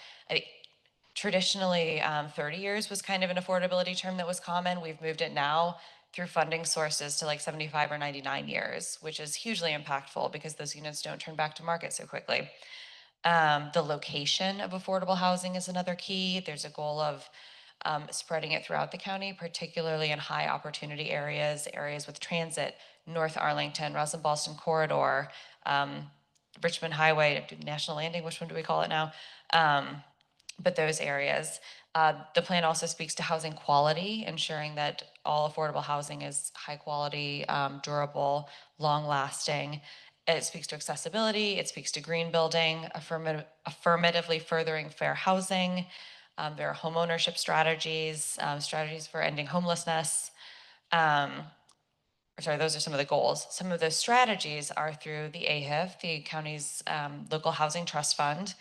traditionally 30 years was kind of an affordability term that was common. We've moved it now through funding sources to like 75 or 99 years, which is hugely impactful because those units don't turn back to market so quickly. The location of affordable housing is another key. There's a goal of spreading it throughout the county, particularly in high opportunity areas, areas with transit, North Arlington, Roslyn Ballston Corridor, Richmond Highway, National Landing, which one do we call it now? But those areas. The plan also speaks to housing quality, ensuring that all affordable housing is high quality, durable, long lasting. It speaks to accessibility, it speaks to green building, affirmatively furthering fair housing. There are home ownership strategies, strategies for ending homelessness, Those are some of the goals. Some of the strategies are through the AHIF, the county's local housing trust fund,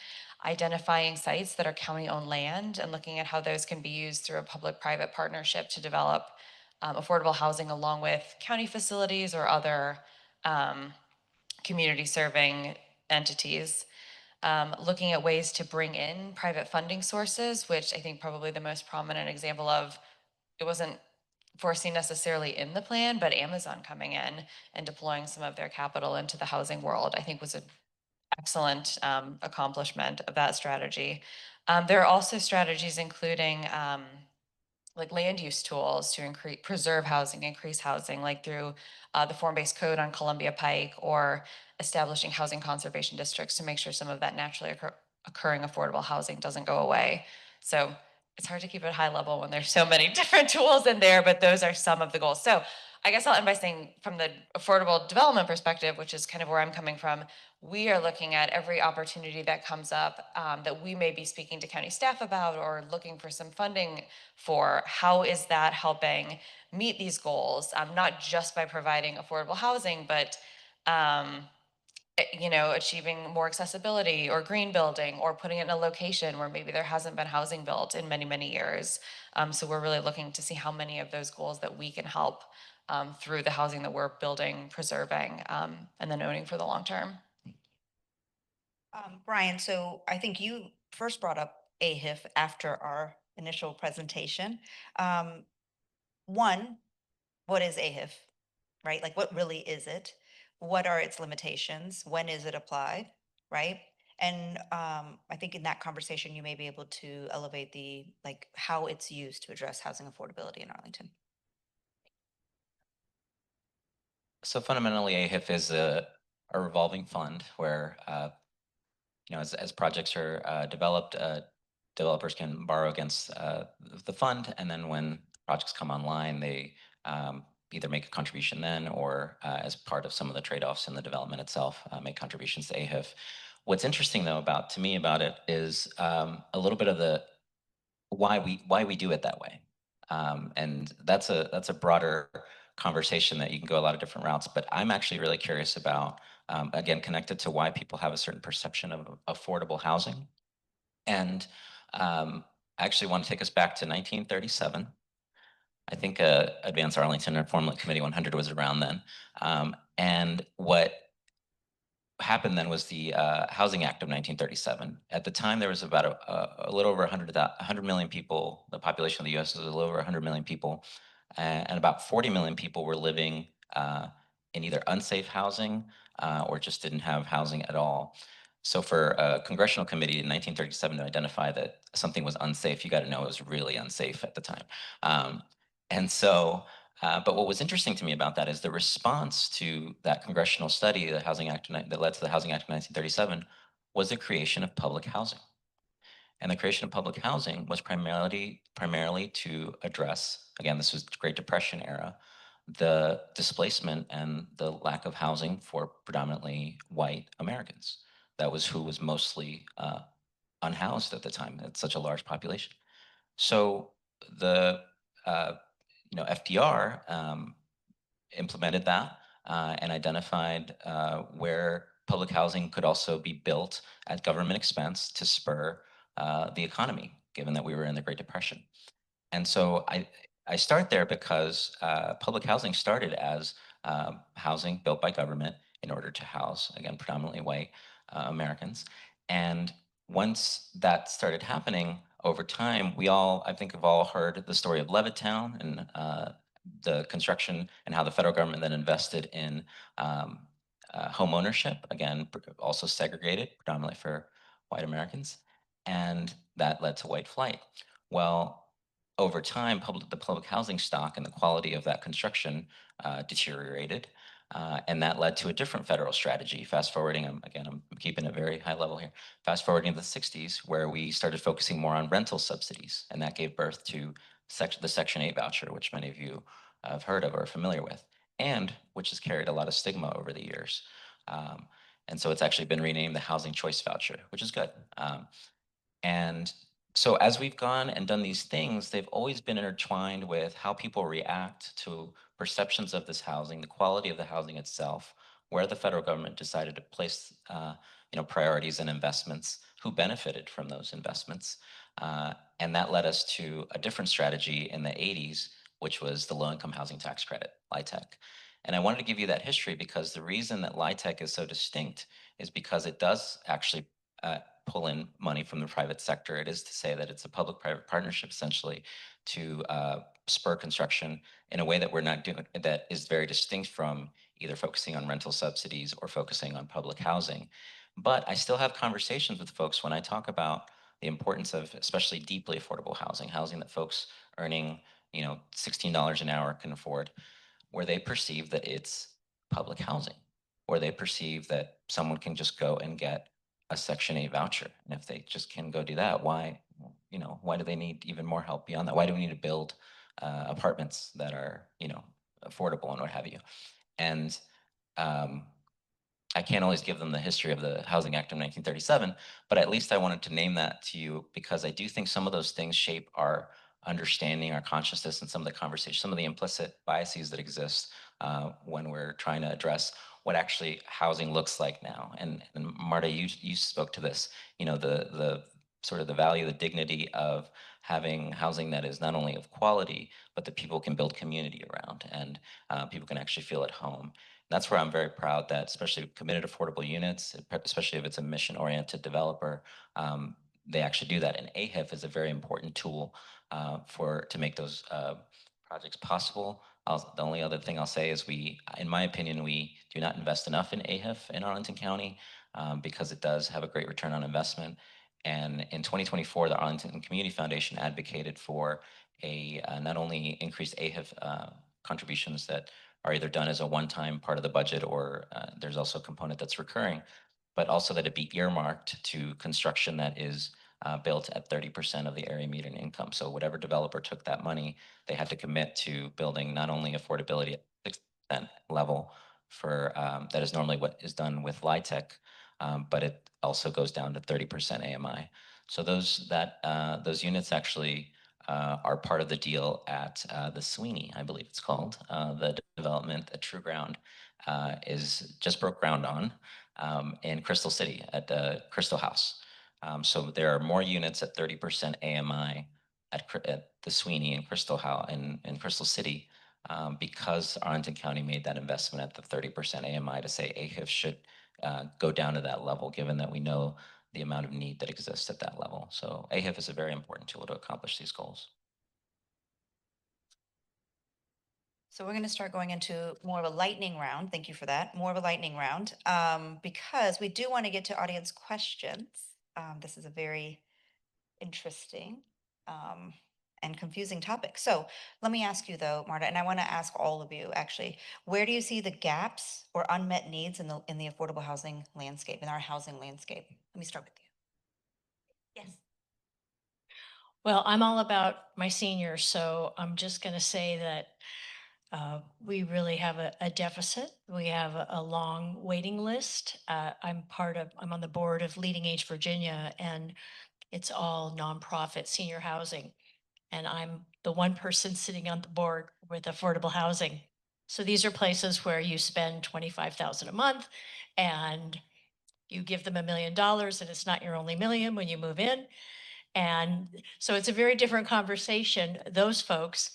identifying sites that are county-owned land and looking at how those can be used through a public-private partnership to develop affordable housing along with county facilities or other community-serving entities. Looking at ways to bring in private funding sources, which I think probably the most prominent example of, it wasn't foreseen necessarily in the plan, but Amazon coming in and deploying some of their capital into the housing world, I think was an excellent accomplishment of that strategy. There are also strategies including like land use tools to preserve housing, increase housing, like through the form-based code on Columbia Pike, or establishing housing conservation districts to make sure some of that naturally occurring affordable housing doesn't go away. So it's hard to keep it high level when there's so many different tools in there, but those are some of the goals. So I guess I'll end by saying, from the affordable development perspective, which is kind of where I'm coming from, we are looking at every opportunity that comes up that we may be speaking to county staff about or looking for some funding for. How is that helping meet these goals? Not just by providing affordable housing, but achieving more accessibility or green building, or putting it in a location where maybe there hasn't been housing built in many, many years. So we're really looking to see how many of those goals that we can help through the housing that we're building, preserving, and then owning for the long term. Brian, so I think you first brought up AHIF after our initial presentation. One, what is AHIF, right? Like, what really is it? What are its limitations? When is it applied, right? And I think in that conversation, you may be able to elevate how it's used to address housing affordability in Arlington. So fundamentally, AHIF is a revolving fund where, as projects are developed, developers can borrow against the fund, and then when projects come online, they either make a contribution then, or as part of some of the trade-offs in the development itself, make contributions to AHIF. What's interesting, though, about it is a little bit of the why we do it that way, and that's a broader conversation that you can go a lot of different routes. But I'm actually really curious about, again, connected to why people have a certain perception of affordable housing. And I actually want to take us back to 1937. I think Advance Arlington, or formerly Committee 100, was around then. And what happened then was the Housing Act of 1937. At the time, there was about a little over 100 million people. The population of the U.S. was a little over 100 million people, and about 40 million people were living in either unsafe housing or just didn't have housing at all. So for a congressional committee in 1937 to identify that something was unsafe, you got to know it was really unsafe at the time. And so, but what was interesting to me about that is the response to that congressional study, the Housing Act that led to the Housing Act of 1937, was the creation of public housing. And the creation of public housing was primarily to address, again, this was the Great Depression era, the displacement and the lack of housing for predominantly white Americans. That was who was mostly unhoused at the time. It's such a large population. So the FDR implemented that and identified where public housing could also be built at government expense to spur the economy, given that we were in the Great Depression. And so I start there because public housing started as housing built by government in order to house, again, predominantly white Americans. And once that started happening over time, I think have all heard the story of Levittown and the construction, and how the federal government then invested in home ownership, again, also segregated, predominantly for white Americans. And that led to white flight. Well, over time, the public housing stock and the quality of that construction deteriorated. And that led to a different federal strategy. Fast forwarding, I'm keeping it very high level here. Fast forwarding to the 60s, where we started focusing more on rental subsidies. And that gave birth to the Section 8 voucher, which many of you have heard of or are familiar with, and which has carried a lot of stigma over the years. And so it's actually been renamed the Housing Choice Voucher, which is good. And So as we've gone and done these things, they've always been intertwined with how people react to perceptions of this housing, the quality of the housing itself, where the federal government decided to place, priorities and investments, who benefited from those investments, and that led us to a different strategy in the '80s, which was the low-income housing tax credit, LIHTC. And I wanted to give you that history because the reason that LIHTC is so distinct is because it does actually pull in money from the private sector. It is to say that it's a public-private partnership essentially to spur construction in a way that we're not doing, that is very distinct from either focusing on rental subsidies or focusing on public housing. But I still have conversations with folks when I talk about the importance of especially deeply affordable housing, housing that folks earning, $16 an hour can afford, where they perceive that it's public housing, or they perceive that someone can just go and get a Section 8 voucher. And if they just can go do that, why do they need even more help beyond that? Why do we need to build apartments that are, affordable and what have you? And um, I can't always give them the history of the Housing Act of 1937, but at least I wanted to name that to you because I do think some of those things shape our understanding, our consciousness, and some of the conversation, some of the implicit biases that exist when we're trying to address what actually housing looks like now. And Marta, you spoke to this, the sort of the value, the dignity of having housing that is not only of quality, but that people can build community around and people can actually feel at home. That's where I'm very proud that, especially committed affordable units, especially if it's a mission-oriented developer, they actually do that. And AHIF is a very important tool to make those projects possible. The only other thing I'll say is in my opinion, we do not invest enough in AHIF in Arlington County because it does have a great return on investment. And in 2024, the Arlington Community Foundation advocated for not only increased AHIF contributions that are either done as a one-time part of the budget or there's also a component that's recurring, but also that it be earmarked to construction that is built at 30% of the area median income. So whatever developer took that money, they had to commit to building not only affordability at 6% level for that is normally what is done with LIHTC, but it also goes down to 30% AMI. So those units actually are part of the deal at the Sweeney, I believe it's called. The development at True Ground is just broke ground on in Crystal City at the Crystal House. So there are more units at 30% AMI at the Sweeney in Crystal House in Crystal City because Arlington County made that investment at the 30% AMI to say AHIF should go down to that level, given that we know the amount of need that exists at that level. So AHIF is a very important tool to accomplish these goals. So we're going to start going into more of a lightning round. Thank you for that. More of a lightning round because we do want to get to audience questions. This is a very interesting and confusing topic. So let me ask you though, Marta, and I want to ask all of you actually, where do you see the gaps or unmet needs in the affordable housing landscape, in our housing landscape? Let me start with you. Yes. Well, I'm all about my seniors, so I'm just going to say that we really have a deficit. We have a long waiting list. I'm on the board of Leading Age Virginia, and it's all nonprofit senior housing. And I'm the one person sitting on the board with affordable housing. So these are places where you spend $25,000 a month and you give them $1 million and it's not your only million when you move in. And so it's a very different conversation, those folks,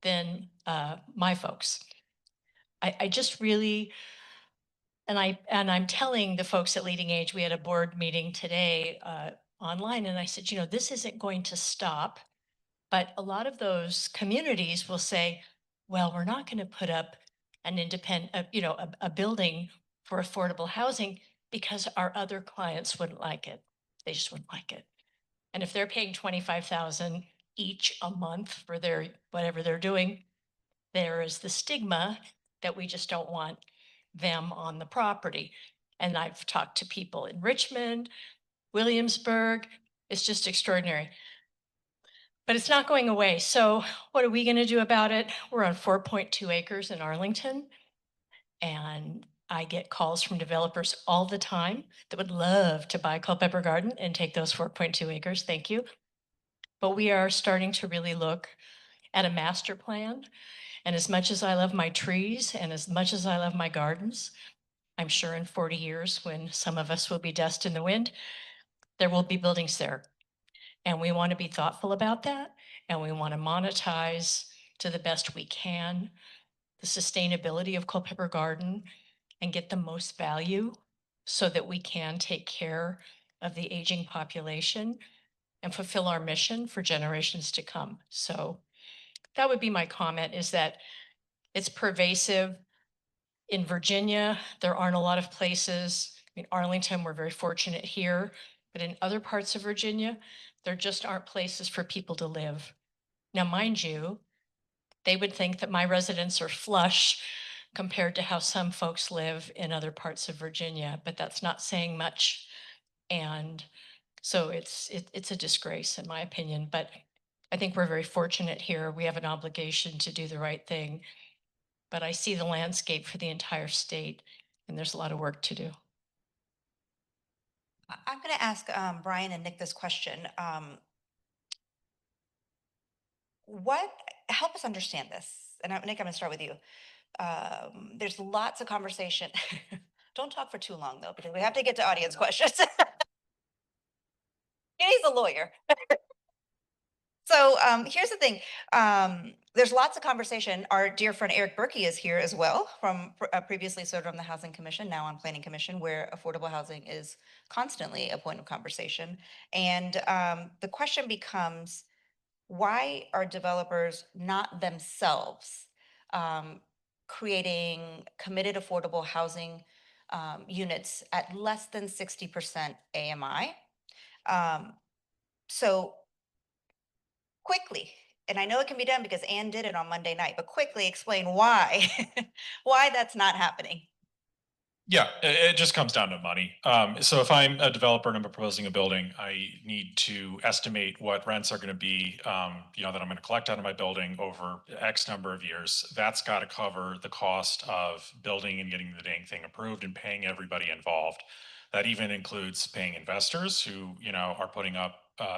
than my folks. I just really, and I'm telling the folks at Leading Age, we had a board meeting today online, and I said, this isn't going to stop. But a lot of those communities will say, well, we're not going to put up an independent, a building for affordable housing because our other clients wouldn't like it. They just wouldn't like it. And if they're paying 25,000 each a month for their whatever they're doing, there is the stigma that we just don't want them on the property. And I've talked to people in Richmond, Williamsburg. It's just extraordinary. But it's not going away. So what are we going to do about it? We're on 4.2 acres in Arlington. And I get calls from developers all the time that would love to buy Culpeper Garden and take those 4.2 acres. Thank you. but we are starting to really look at a master plan. And as much as I love my trees and as much as I love my gardens, I'm sure in 40 years, when some of us will be dust in the wind, there will be buildings there. And we want to be thoughtful about that. And we want to monetize to the best we can the sustainability of Culpeper Garden and get the most value so that we can take care of the aging population and fulfill our mission for generations to come. So that would be my comment, is that it's pervasive. In Virginia, there aren't a lot of places. I mean, Arlington, we're very fortunate here, but in other parts of Virginia, there just aren't places for people to live. Now, mind you, they would think that my residents are flush compared to how some folks live in other parts of Virginia, but that's not saying much. And so it's a disgrace in my opinion, but I think we're very fortunate here. We have an obligation to do the right thing, but I see the landscape for the entire state and there's a lot of work to do. I'm going to ask Brian and Nick this question. Help us understand this. And Nick, I'm going to start with you. There's lots of conversation. Don't talk for too long though, because we have to get to audience questions. He's a lawyer. So here's the thing. There's lots of conversation. Our dear friend Eric Berkey is here as well, from previously served on the Housing Commission, now on Planning Commission, where affordable housing is constantly a point of conversation. And the question becomes, why are developers not themselves creating committed affordable housing units at less than 60% AMI? So quickly, and I know it can be done because Ann did it on Monday night, but quickly explain why, why that's not happening. Yeah, it just comes down to money. So if I'm a developer and I'm proposing a building, I need to estimate what rents are going to be, that I'm going to collect out of my building over X number of years. That's got to cover the cost of building and getting the dang thing approved and paying everybody involved. That even includes paying investors who, are putting up,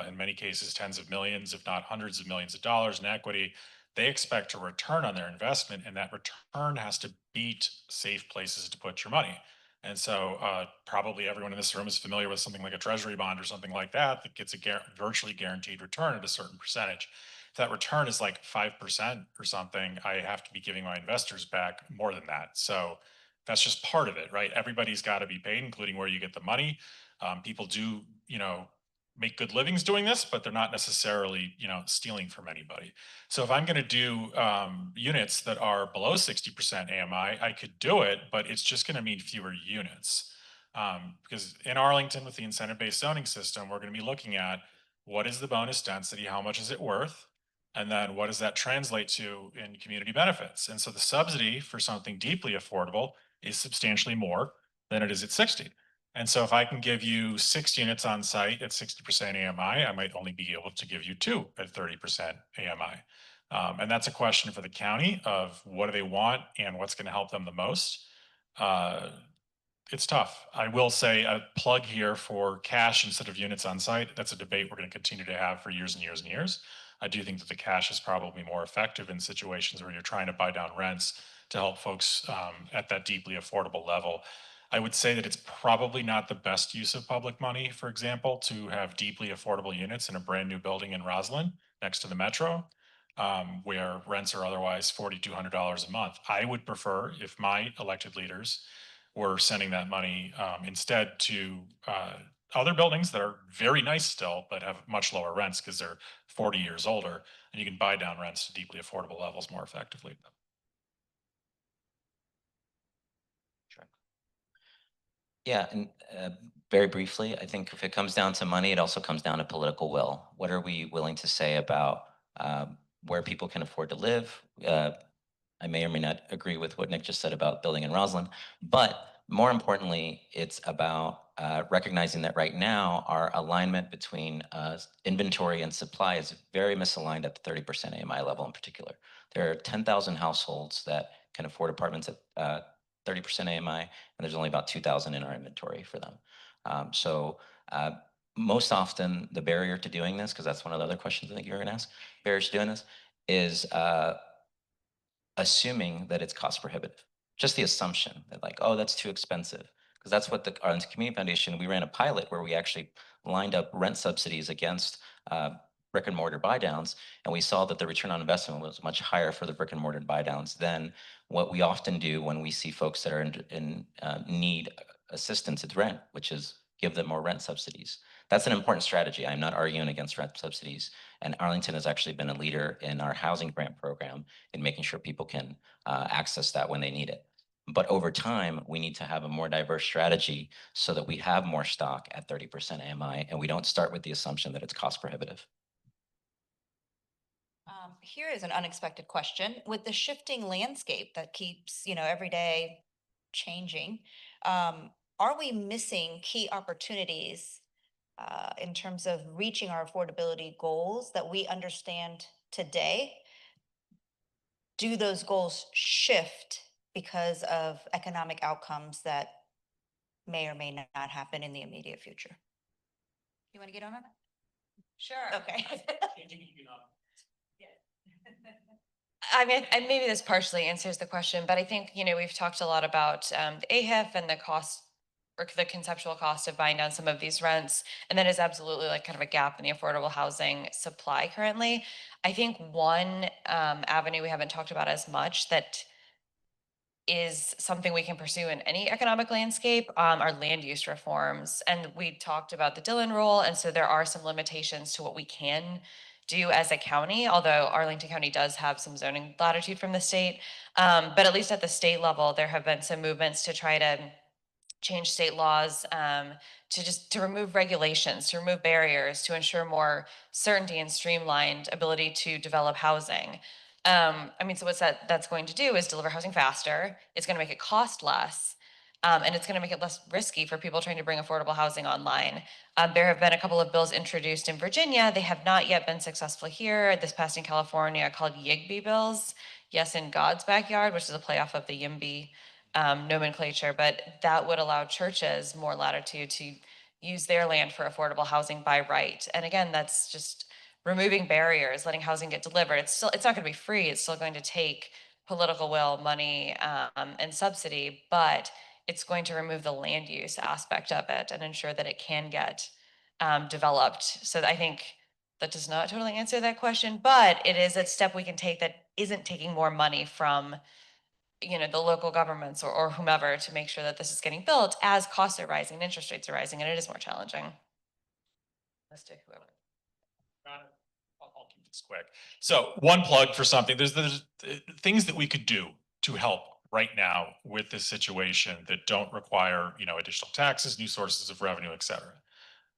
in many cases, tens of millions, if not hundreds of millions of dollars in equity. They expect a return on their investment, and that return has to beat safe places to put your money. And so probably everyone in this room is familiar with something like a treasury bond or something like that that gets a virtually guaranteed return at a certain percentage. If that return is like 5% or something, I have to be giving my investors back more than that. So that's just part of it, right? Everybody's got to be paid, including where you get the money. People do, make good livings doing this, but they're not necessarily, stealing from anybody. So if I'm going to do units that are below 60% AMI, I could do it, but it's just going to mean fewer units. Because in Arlington, with the incentive-based zoning system, we're going to be looking at what is the bonus density, how much is it worth, and then what does that translate to in community benefits? And so the subsidy for something deeply affordable is substantially more than it is at 60. And so if I can give you 6 units on site at 60% AMI, I might only be able to give you 2 at 30% AMI. And that's a question for the county of what do they want and what's going to help them the most. It's tough. I will say a plug here for cash instead of units on site. That's a debate we're going to continue to have for years and years and years. I do think that the cash is probably more effective in situations where you're trying to buy down rents to help folks at that deeply affordable level. I would say that it's probably not the best use of public money, for example, to have deeply affordable units in a brand new building in Roslyn next to the metro, where rents are otherwise $4,200 a month. I would prefer if my elected leaders were sending that money instead to other buildings that are very nice still, but have much lower rents because they're 40 years older, and you can buy down rents to deeply affordable levels more effectively. Sure. Yeah, and very briefly, I think if it comes down to money, it also comes down to political will. What are we willing to say about where people can afford to live? I may or may not agree with what Nick just said about building in Roslyn, but more importantly, it's about recognizing that right now our alignment between inventory and supply is very misaligned at the 30% AMI level in particular. There are 10,000 households that can afford apartments at 30% AMI, and there's only about 2,000 in our inventory for them. So most often the barrier to doing this, because that's one of the other questions I think you were going to ask, barriers to doing this is assuming that it's cost prohibitive. Just the assumption that like, oh, that's too expensive. Because that's what the Arlington Community Foundation, we ran a pilot where we actually lined up rent subsidies against brick and mortar buy downs. And we saw that the return on investment was much higher for the brick and mortar buy downs than what we often do when we see folks that are in need assistance with rent, which is give them more rent subsidies. That's an important strategy. I'm not arguing against rent subsidies. And Arlington has actually been a leader in our housing grant program in making sure people can access that when they need it. But over time, we need to have a more diverse strategy so that we have more stock at 30% AMI and we don't start with the assumption that it's cost prohibitive. Here is an unexpected question. With the shifting landscape that keeps, every day changing, are we missing key opportunities in terms of reaching our affordability goals that we understand today? Do those goals shift because of economic outcomes that may or may not happen in the immediate future? You want to get on that? Sure. Okay. I mean, and maybe this partially answers the question, but I think, we've talked a lot about the AHIF and the cost or the conceptual cost of buying down some of these rents. And that is absolutely like kind of a gap in the affordable housing supply currently. I think one avenue we haven't talked about as much that is something we can pursue in any economic landscape are land use reforms. And we talked about the Dillon rule. And so there are some limitations to what we can do as a county, although Arlington County does have some zoning latitude from the state. But at least at the state level, there have been some movements to try to change state laws to remove regulations, to remove barriers, to ensure more certainty and streamlined ability to develop housing. So what's that's going to do is deliver housing faster. It's going to make it cost less. And it's going to make it less risky for people trying to bring affordable housing online. There have been a couple of bills introduced in Virginia. They have not yet been successful here. This passed in California called YIGBY bills. Yes, in God's backyard, which is a playoff of the YIMBY nomenclature, but that would allow churches more latitude to use their land for affordable housing by right. And again, that's just removing barriers, letting housing get delivered. It's not going to be free. It's still going to take political will, money, and subsidy, but it's going to remove the land use aspect of it and ensure that it can get developed. So I think that does not totally answer that question, but it is a step we can take that isn't taking more money from the local governments or whomever to make sure that this is getting built as costs are rising, interest rates are rising, and it is more challenging. Let's take whoever. I'll keep this quick. So one plug for something. There's things that we could do to help right now with this situation that don't require, additional taxes, new sources of revenue, et cetera.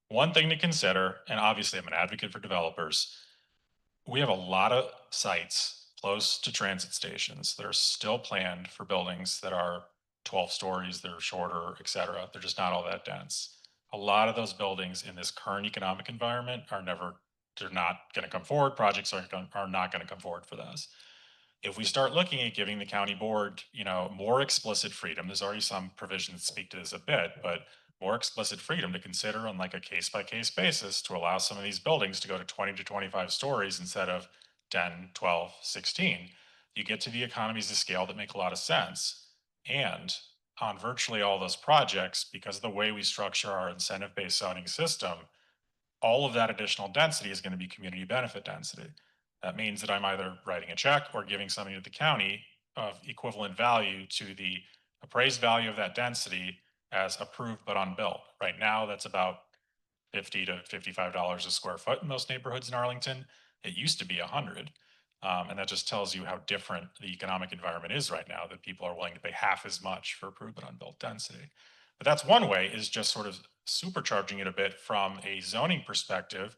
One thing to consider, and obviously I'm an advocate for developers, we have a lot of sites close to transit stations that are still planned for buildings that are 12 stories, they're shorter, et cetera. They're just not all that dense. A lot of those buildings in this current economic environment they're not going to come forward. Projects are not going to come forward for those. If we start looking at giving the county board, more explicit freedom, there's already some provisions that speak to this a bit, but more explicit freedom to consider on like a case by case basis to allow some of these buildings to go to 20 to 25 stories instead of 10, 12, 16. You get to the economies of scale that make a lot of sense. And on virtually all those projects, because of the way we structure our incentive-based zoning system, all of that additional density is going to be community benefit density. That means that I'm either writing a check or giving something to the county of equivalent value to the appraised value of that density as approved but unbuilt. Right now, that's about $50 to $55 a square foot in most neighborhoods in Arlington. It used to be 100. And that just tells you how different the economic environment is right now, that people are willing to pay half as much for approved but unbuilt density. But that's one way, is just sort of supercharging it a bit from a zoning perspective.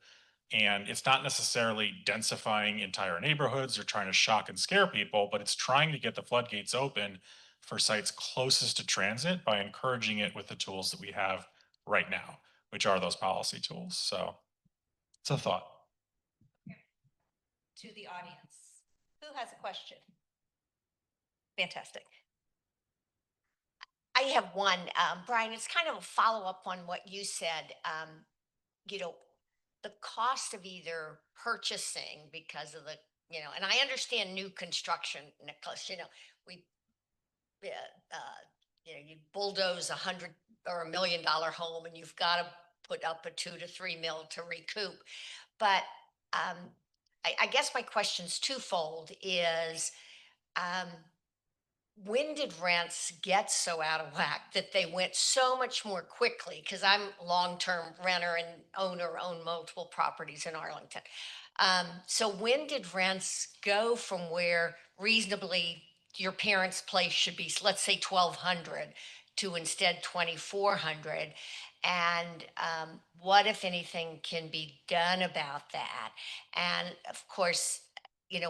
And it's not necessarily densifying entire neighborhoods or trying to shock and scare people, but it's trying to get the floodgates open for sites closest to transit by encouraging it with the tools that we have right now, which are those policy tools. So it's a thought. To the audience, who has a question? Fantastic. I have one, Brian. It's kind of a follow-up on what you said. you know, the cost of either purchasing because of the, and I understand new construction, Nicholas, we, yeah, you bulldoze $100 or $1 million home and you've got to put up a 2 to 3 mil to recoup. But um, I guess my question's twofold is, um, when did rents get so out of whack that they went so much more quickly? Because I'm long-term renter and own multiple properties in Arlington. So when did rents go from where reasonably your parents' place should be, let's say 1,200 to instead 2,400? And what, if anything, can be done about that? And of course,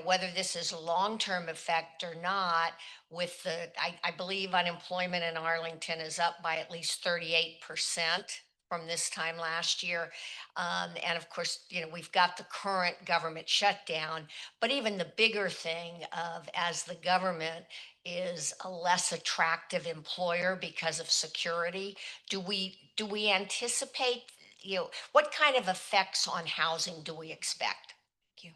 whether this is a long-term effect or not, with I believe unemployment in Arlington is up by at least 38% from this time last year. And of course, we've got the current government shutdown, but even the bigger thing of, as the government is a less attractive employer because of security, do we anticipate, what kind of effects on housing do we expect? Thank you.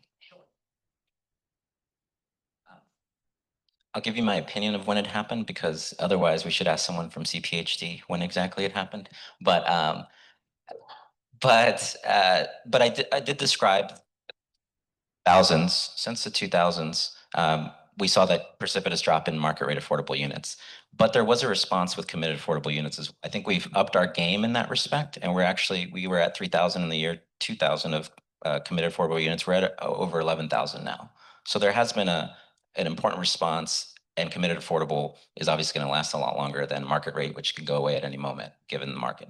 I'll give you my opinion of when it happened, because otherwise we should ask someone from CPHD when exactly it happened. But I did describe thousands since the 2000s. We saw that precipitous drop in market rate affordable units, but there was a response with committed affordable units. I think we've upped our game in that respect, and we were at 3,000 in the year 2000 of committed affordable units. We're at over 11,000 now. So there has been an important response, and committed affordable is obviously going to last a lot longer than market rate, which can go away at any moment given the market.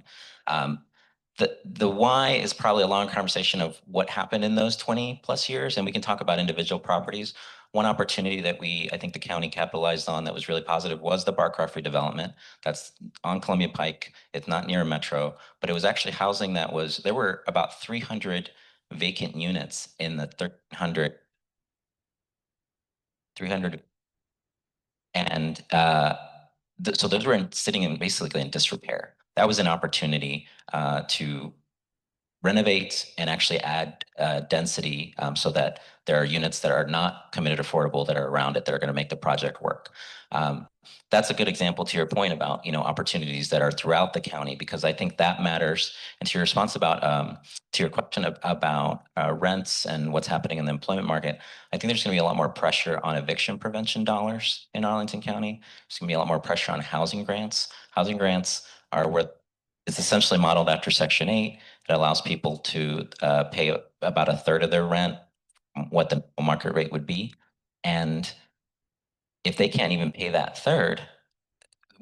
The why is probably a long conversation of what happened in those 20 plus years, and we can talk about individual properties. One opportunity that I think the county capitalized on that was really positive was the Barcroft redevelopment. That's on Columbia Pike. It's not near a metro, but it was actually housing there were about 300 vacant units in the 300, and so those were sitting in basically in disrepair. That was an opportunity to renovate and actually add density, so that there are units that are not committed affordable that are around it that are going to make the project work. That's a good example to your point about opportunities that are throughout the county, because I think that matters. And to your response about to your question about rents and what's happening in the employment market, I think there's going to be a lot more pressure on eviction prevention dollars in Arlington County. There's going to be a lot more pressure on housing grants. Housing grants are what it's essentially modeled after Section 8. It allows people to pay about a third of their rent, what the market rate would be. And if they can't even pay that third,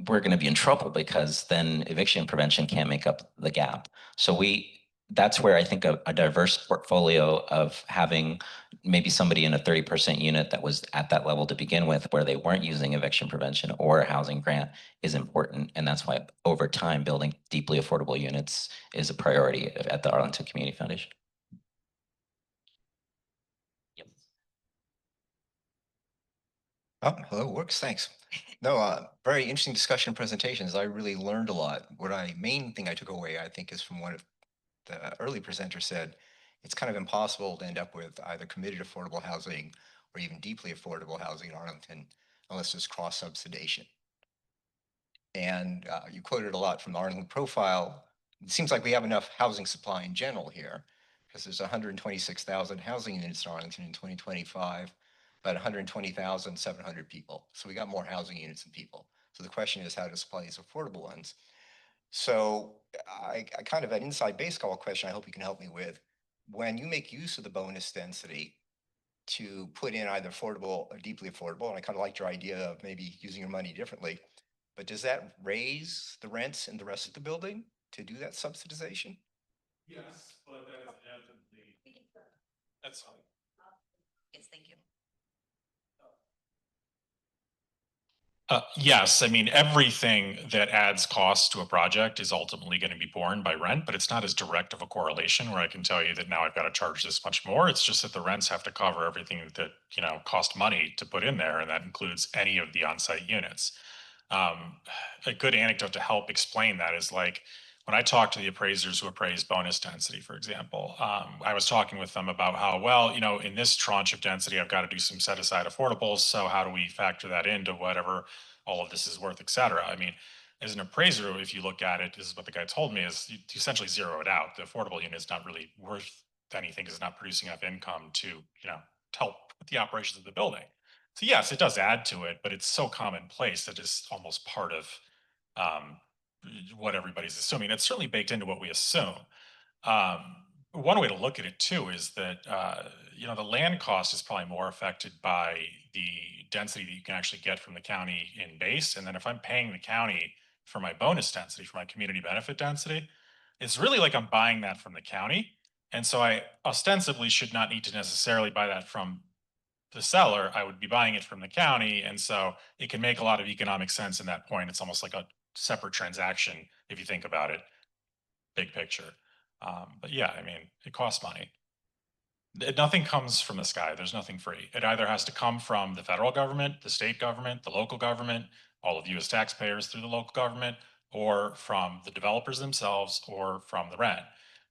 we're going to be in trouble, because then eviction prevention can't make up the gap. So that's where I think a diverse portfolio of having maybe somebody in a 30% unit that was at that level to begin with, where they weren't using eviction prevention or a housing grant, is important. And that's why over time, building deeply affordable units is a priority at the Arlington Community Foundation. Yep. Oh, hello, works, thanks. No, very interesting discussion presentations. I really learned a lot. Main thing I took away, I think, is from one of the early presenters said, it's kind of impossible to end up with either committed affordable housing or even deeply affordable housing in Arlington unless there's cross-subsidization. And you quoted a lot from the Arlington profile. It seems like we have enough housing supply in general here, because there's 126,000 housing units in Arlington in 2025, about 120,700 people. So we got more housing units than people. So the question is how to supply these affordable ones. So I kind of an inside baseball question I hope you can help me with. When you make use of the bonus density to put in either affordable or deeply affordable, and I kind of liked your idea of maybe using your money differently, but does that raise the rents in the rest of the building to do that subsidization? Yes, but that is inevitably, that's fine. Yes, thank you. Yes, I mean, everything that adds cost to a project is ultimately going to be borne by rent, but it's not as direct of a correlation where I can tell you that now I've got to charge this much more. It's just that the rents have to cover everything that, cost money to put in there, and that includes any of the on-site units. A good anecdote to help explain that is like, when I talk to the appraisers who appraise bonus density, for example, I was talking with them about how, well, in this tranche of density, I've got to do some set aside affordables. So how do we factor that into whatever all of this is worth, et cetera? I mean, as an appraiser, if you look at it, this is what the guy told me, is you essentially zero it out. The affordable unit is not really worth anything because it's not producing enough income to, help with the operations of the building. So yes, it does add to it, but it's so commonplace that it's almost part of um, what everybody's assuming. It's certainly baked into what we assume. Um, One way to look at it too is that the land cost is probably more affected by the density that you can actually get from the county in base. And then if I'm paying the county for my bonus density, for my community benefit density, it's really like I'm buying that from the county. And so I ostensibly should not need to necessarily buy that from the seller. I would be buying it from the county. And so it can make a lot of economic sense in that point. It's almost like a separate transaction if you think about it, big picture. But yeah, I mean, it costs money. Nothing comes from the sky. There's nothing free. It either has to come from the federal government, the state government, the local government, all of you as taxpayers through the local government, or from the developers themselves, or from the rent.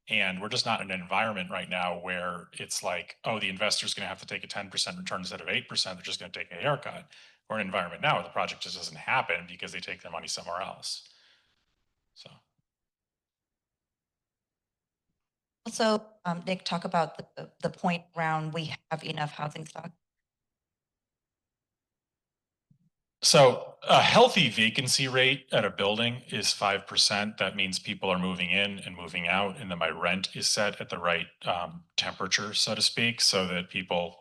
And we're just not in an environment right now where it's like, oh, the investor's going to have to take a 10% return instead of 8%. They're just going to take a haircut. We're in an environment now where the project just doesn't happen because they take their money somewhere else. So. Also, Nick, talk about the point around we have enough housing stock. So a healthy vacancy rate at a building is 5%. That means people are moving in and moving out, and then my rent is set at the right temperature, so to speak, so that people,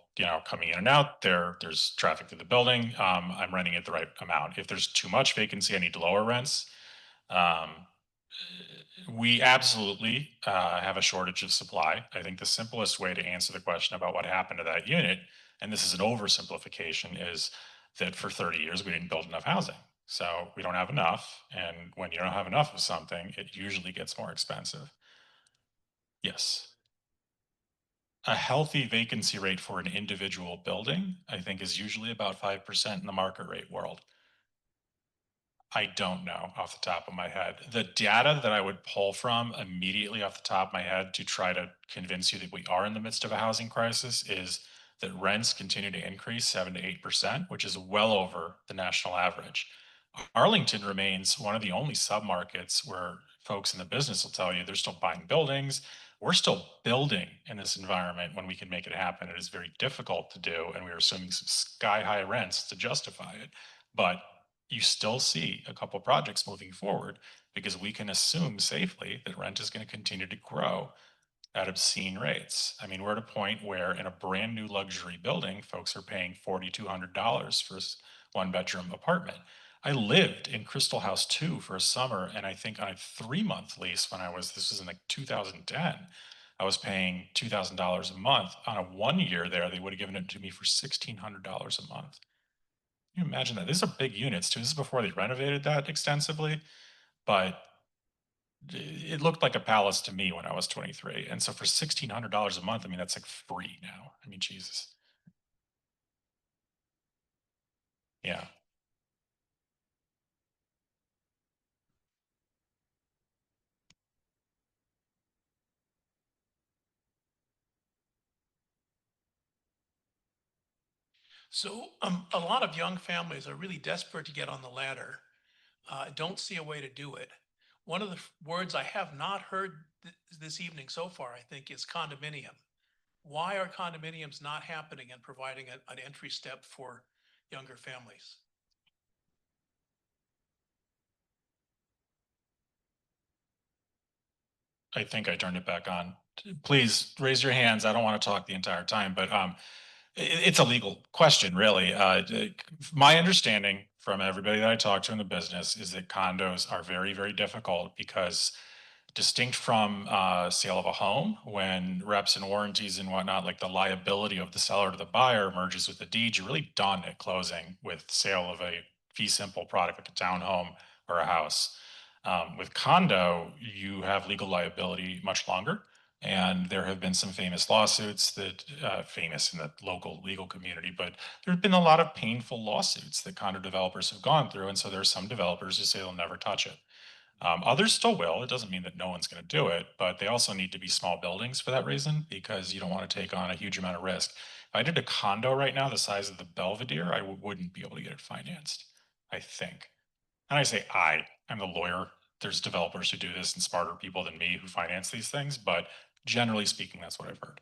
coming in and out, there's traffic through the building. I'm renting at the right amount. If there's too much vacancy, I need to lower rents. We absolutely have a shortage of supply. I think the simplest way to answer the question about what happened to that unit, and this is an oversimplification, is that for 30 years we didn't build enough housing. So we don't have enough. And when you don't have enough of something, it usually gets more expensive. Yes. A healthy vacancy rate for an individual building, I think, is usually about 5% in the market rate world. I don't know off the top of my head. The data that I would pull from immediately off the top of my head to try to convince you that we are in the midst of a housing crisis is that rents continue to increase 7 to 8%, which is well over the national average. Arlington remains one of the only submarkets where folks in the business will tell you they're still buying buildings. We're still building in this environment when we can make it happen. It is very difficult to do, and we're assuming some sky high rents to justify it. But you still see a couple projects moving forward because we can assume safely that rent is going to continue to grow at obscene rates. I mean, we're at a point where in a brand new luxury building, folks are paying $4,200 for a one bedroom apartment. I lived in Crystal House 2 for a summer, and I think on a 3-month lease this was in like 2010, I was paying $2,000 a month. On a 1 year there, they would have given it to me for $1,600 a month. Can you imagine that? These are big units too. This is before they renovated that extensively, but it looked like a palace to me when I was 23. And so for $1,600 a month, I mean, that's like free now. I mean, Jesus. Yeah. So a lot of young families are really desperate to get on the ladder, don't see a way to do it. One of the words I have not heard this evening so far, I think, is condominium. Why are condominiums not happening and providing an entry step for younger families? I think I turned it back on. Please raise your hands. I don't want to talk the entire time, but it's a legal question, really. My understanding from everybody that I talk to in the business is that condos are very, very difficult because distinct from sale of a home, when reps and warranties and whatnot, like the liability of the seller to the buyer merges with the deed, you're really done at closing with sale of a fee simple product like a townhome or a house. With condo, you have legal liability much longer. And there have been some famous lawsuits that, famous in the local legal community, but there have been a lot of painful lawsuits that condo developers have gone through. And so there are some developers who say they'll never touch it. Others still will. It doesn't mean that no one's going to do it, but they also need to be small buildings for that reason because you don't want to take on a huge amount of risk. If I did a condo right now, the size of the Belvedere, I wouldn't be able to get it financed, I think. And I say I'm the lawyer. There's developers who do this and smarter people than me who finance these things, but generally speaking, that's what I've heard.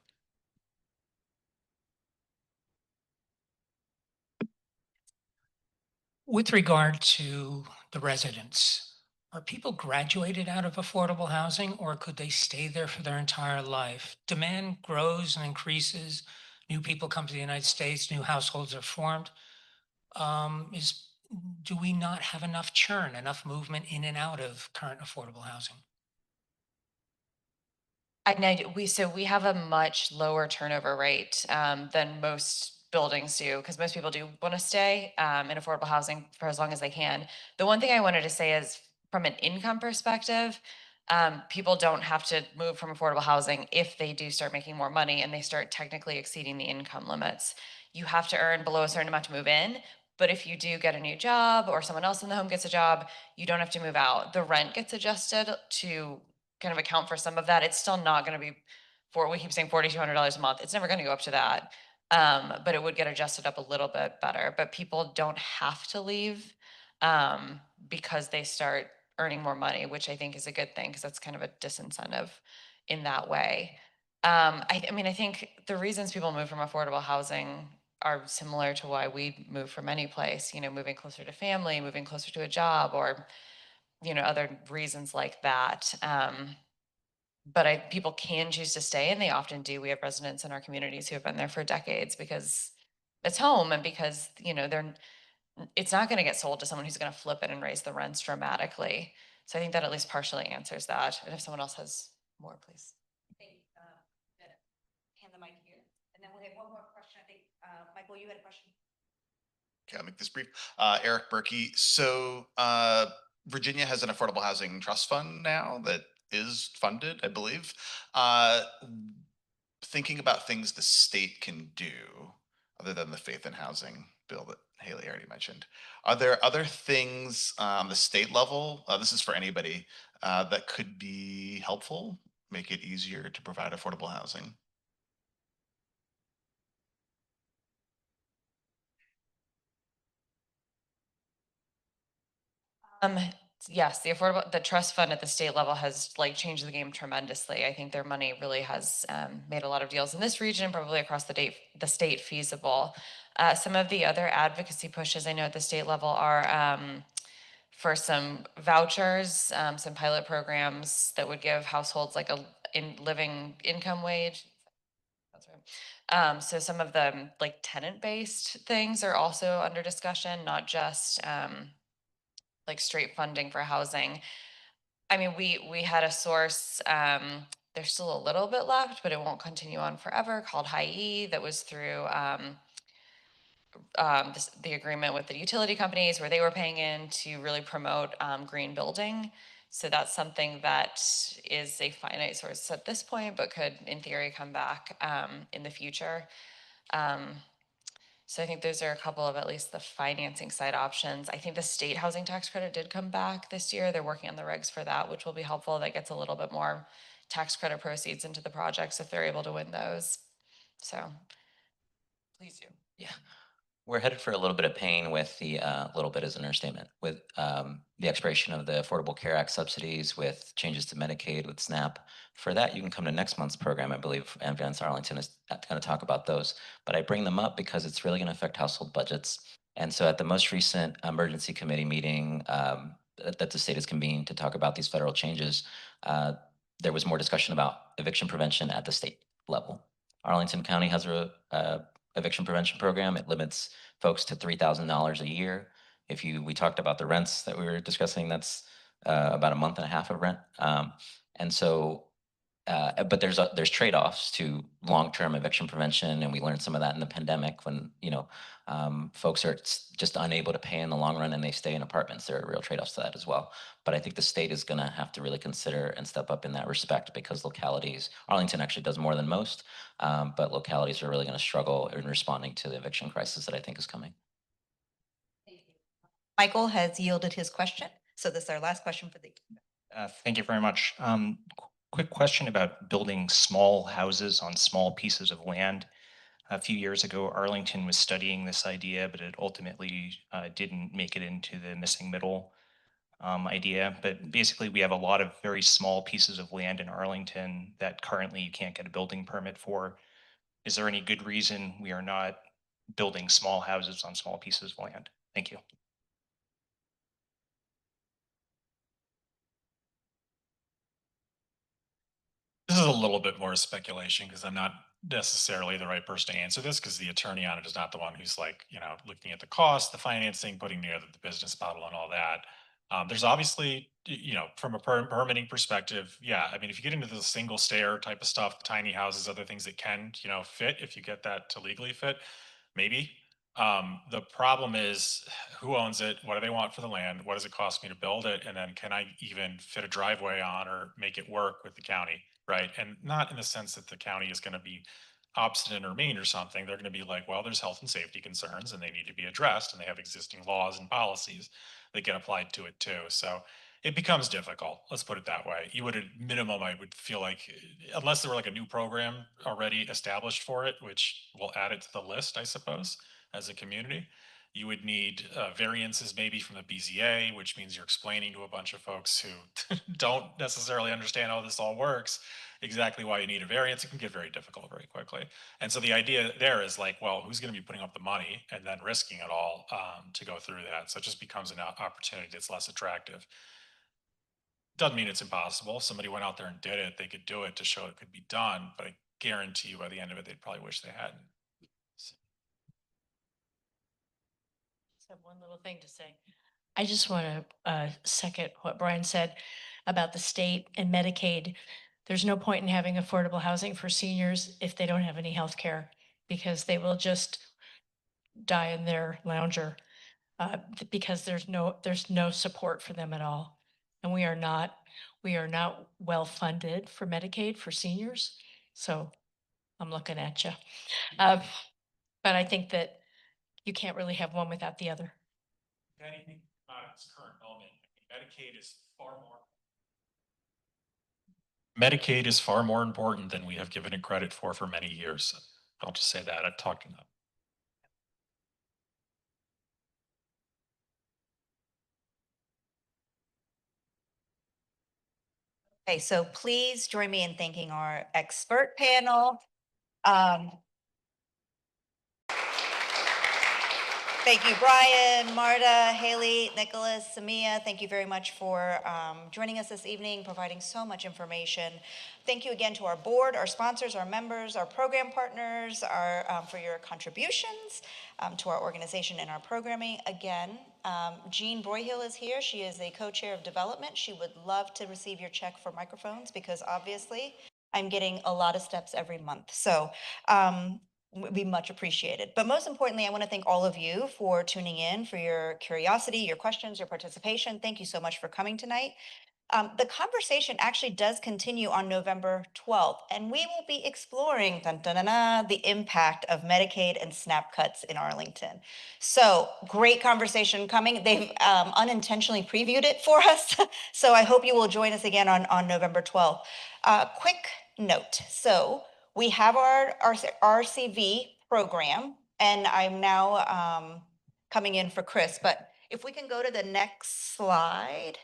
With regard to the residents, are people graduated out of affordable housing or could they stay there for their entire life? Demand grows and increases. New people come to the United States, new households are formed. Do we not have enough churn, enough movement in and out of current affordable housing? I know we have a much lower turnover rate than most buildings do because most people do want to stay in affordable housing for as long as they can. The one thing I wanted to say is from an income perspective, people don't have to move from affordable housing if they do start making more money and they start technically exceeding the income limits. You have to earn below a certain amount to move in. But if you do get a new job or someone else in the home gets a job, you don't have to move out. The rent gets adjusted to kind of account for some of that. It's still not going to be we keep saying $4,200 a month. It's never going to go up to that. But it would get adjusted up a little bit better. But people don't have to leave because they start earning more money, which I think is a good thing because that's kind of a disincentive in that way. I mean, I think the reasons people move from affordable housing are similar to why we move from any place, moving closer to family, moving closer to a job, or other reasons like that. But people can choose to stay, and they often do. We have residents in our communities who have been there for decades because it's home, and because it's not going to get sold to someone who's going to flip it and raise the rents dramatically. So I think that at least partially answers that. And if someone else has more, please. Hand the mic here, and then we'll have one more question. I think, Michael, you had a question. Okay, I'll make this brief. Eric Berkey. So Virginia has an affordable housing trust fund now that is funded, I believe. Thinking about things the state can do, other than the faith in housing bill that Haley already mentioned, are there other things on the state level, this is for anybody, that could be helpful, make it easier to provide affordable housing? Yes, the trust fund at the state level has changed the game tremendously. I think their money really has made a lot of deals in this region, probably across the state feasible. Some of the other advocacy pushes I know at the state level are for some vouchers, some pilot programs that would give households living income wage. That's right. So some of the tenant-based things are also under discussion, not just straight funding for housing. I mean, we had a source, there's still a little bit left, but it won't continue on forever, called High E, that was through the agreement with the utility companies where they were paying in to really promote green building. So that's something that is a finite source at this point, but could in theory come back in the future. So I think those are a couple of at least the financing side options. I think the state housing tax credit did come back this year. They're working on the regs for that, which will be helpful. That gets a little bit more tax credit proceeds into the projects if they're able to win those. So please do. Yeah. We're headed for a little bit of pain with the, little bit as an understatement, with the expiration of the Affordable Care Act subsidies, with changes to Medicaid, with SNAP. For that, you can come to next month's program, I believe, and Vance Arlington is going to talk about those. But I bring them up because it's really going to affect household budgets. And so at the most recent emergency committee meeting that the state has convened to talk about these federal changes, there was more discussion about eviction prevention at the state level. Arlington County has a eviction prevention program. It limits folks to $3,000 a year. We talked about the rents that we were discussing, that's about a month and a half of rent. And so, but there's trade-offs to long-term eviction prevention, and we learned some of that in the pandemic when folks are just unable to pay in the long run and they stay in apartments. There are real trade-offs to that as well. But I think the state is going to have to really consider and step up in that respect because localities, Arlington actually does more than most, but localities are really going to struggle in responding to the eviction crisis that I think is coming. Michael has yielded his question. So this is our last question for the Thank you very much. Quick question about building small houses on small pieces of land. A few years ago, Arlington was studying this idea, but it ultimately didn't make it into the missing middle idea. But basically, we have a lot of very small pieces of land in Arlington that currently you can't get a building permit for. Is there any good reason we are not building small houses on small pieces of land? Thank you. This is a little bit more speculation because I'm not necessarily the right person to answer this because the attorney on it is not the one who's like, looking at the cost, the financing, putting together the business model and all that. There's obviously, from a permitting perspective, yeah. I mean, if you get into the single stair type of stuff, tiny houses, other things that can, fit, if you get that to legally fit, maybe. The problem is who owns it? What do they want for the land? What does it cost me to build it? And then can I even fit a driveway on or make it work with the county? Right. And not in the sense that the county is going to be obstinate or mean or something. They're going to be like, well, there's health and safety concerns and they need to be addressed. And they have existing laws and policies that get applied to it too. So it becomes difficult. Let's put it that way. You would, at minimum, I would feel like, unless there were like a new program already established for it, which will add it to the list, I suppose, as a community. You would need variances maybe from the BZA, which means you're explaining to a bunch of folks who don't necessarily understand how this all works, exactly why you need a variance. It can get very difficult very quickly. And so the idea there is like, well, who's going to be putting up the money and then risking it all to go through that? So it just becomes an opportunity that's less attractive. Doesn't mean it's impossible. If somebody went out there and did it, they could do it to show it could be done. But I guarantee you by the end of it, they'd probably wish they hadn't. Have one little thing to say. I just want to second what Brian said about the state and Medicaid. There's no point in having affordable housing for seniors if they don't have any health care, because they will just die in their lounger because there's no support for them at all. And we are not well funded for Medicaid for seniors. So I'm looking at you. But I think that you can't really have one without the other. Anything about its current element, Medicaid is far more important than we have given it credit for many years. I'll just say that. I've talked enough. Okay, so please join me in thanking our expert panel. Thank you, Brian, Marta, Haley, Nicholas, Samia. Thank you very much for joining us this evening, providing so much information. Thank you again to our board, our sponsors, our members, our program partners, for your contributions to our organization and our programming. Again, Jean Broyhill is here. She is a co-chair of development. She would love to receive your check for microphones because obviously I'm getting a lot of steps every month. So would be much appreciated. But most importantly, I want to thank all of you for tuning in, for your curiosity, your questions, your participation. Thank you so much for coming tonight. The conversation actually does continue on November 12th, and we will be exploring the impact of Medicaid and SNAP cuts in Arlington. So great conversation coming. They've unintentionally previewed it for us. So I hope you will join us again on November 12th. Quick note. So we have our RCV program, and I'm now coming in for Chris, but if we can go to the next slide.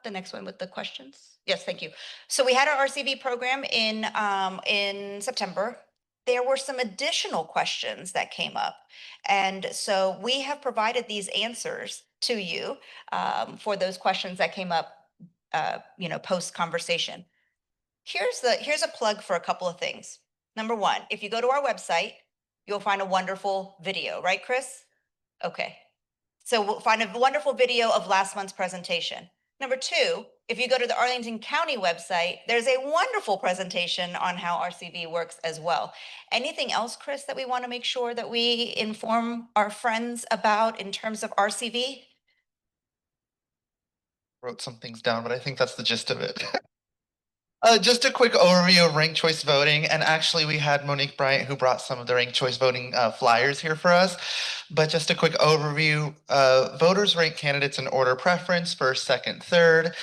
The next one with the questions. Yes, thank you. So we had our RCV program in September. There were some additional questions that came up. And so we have provided these answers to you for those questions that came up, post conversation. Here's a plug for a couple of things. Number one, if you go to our website, you'll find a wonderful video, right, Chris? Okay. So we'll find a wonderful video of last month's presentation. Number two, if you go to the Arlington County website, there's a wonderful presentation on how RCV works as well. Anything else, Chris, that we want to make sure that we inform our friends about in terms of RCV? Wrote some things down, but I think that's the gist of it. Just a quick overview of ranked choice voting. And actually, we had Monique Bryant who brought some of the ranked choice voting flyers here for us. But just a quick overview, voters rank candidates in order of preference, first, second, third.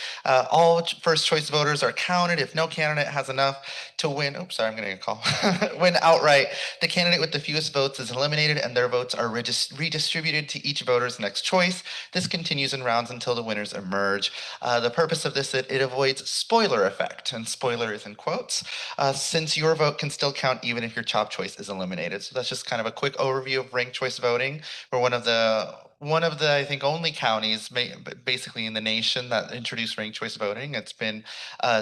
First choice voters are counted. If no candidate has enough to win, oops, sorry, I'm getting a call, win outright, the candidate with the fewest votes is eliminated and their votes are redistributed to each voter's next choice. This continues in rounds until the winners emerge. The purpose of this, it avoids spoiler effect, and spoiler is in quotes, since your vote can still count even if your top choice is eliminated. So that's just kind of a quick overview of ranked choice voting. We're one of the I think only counties basically in the nation that introduced ranked choice voting. It's been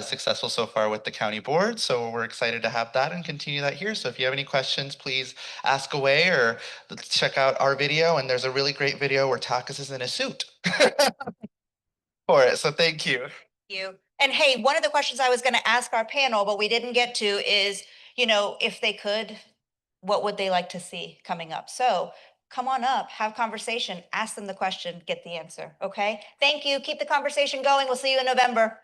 successful so far with the county board, so we're excited to have that and continue that here. So if you have any questions, please ask away or check out our video. And there's a really great video where Takas is in a suit for it. So thank you. You. And hey, one of the questions I was going to ask our panel, but we didn't get to is, if they could, what would they like to see coming up? So come on up, have conversation, ask them the question, get the answer. Okay. Thank you. Keep the conversation going. We'll see you in November.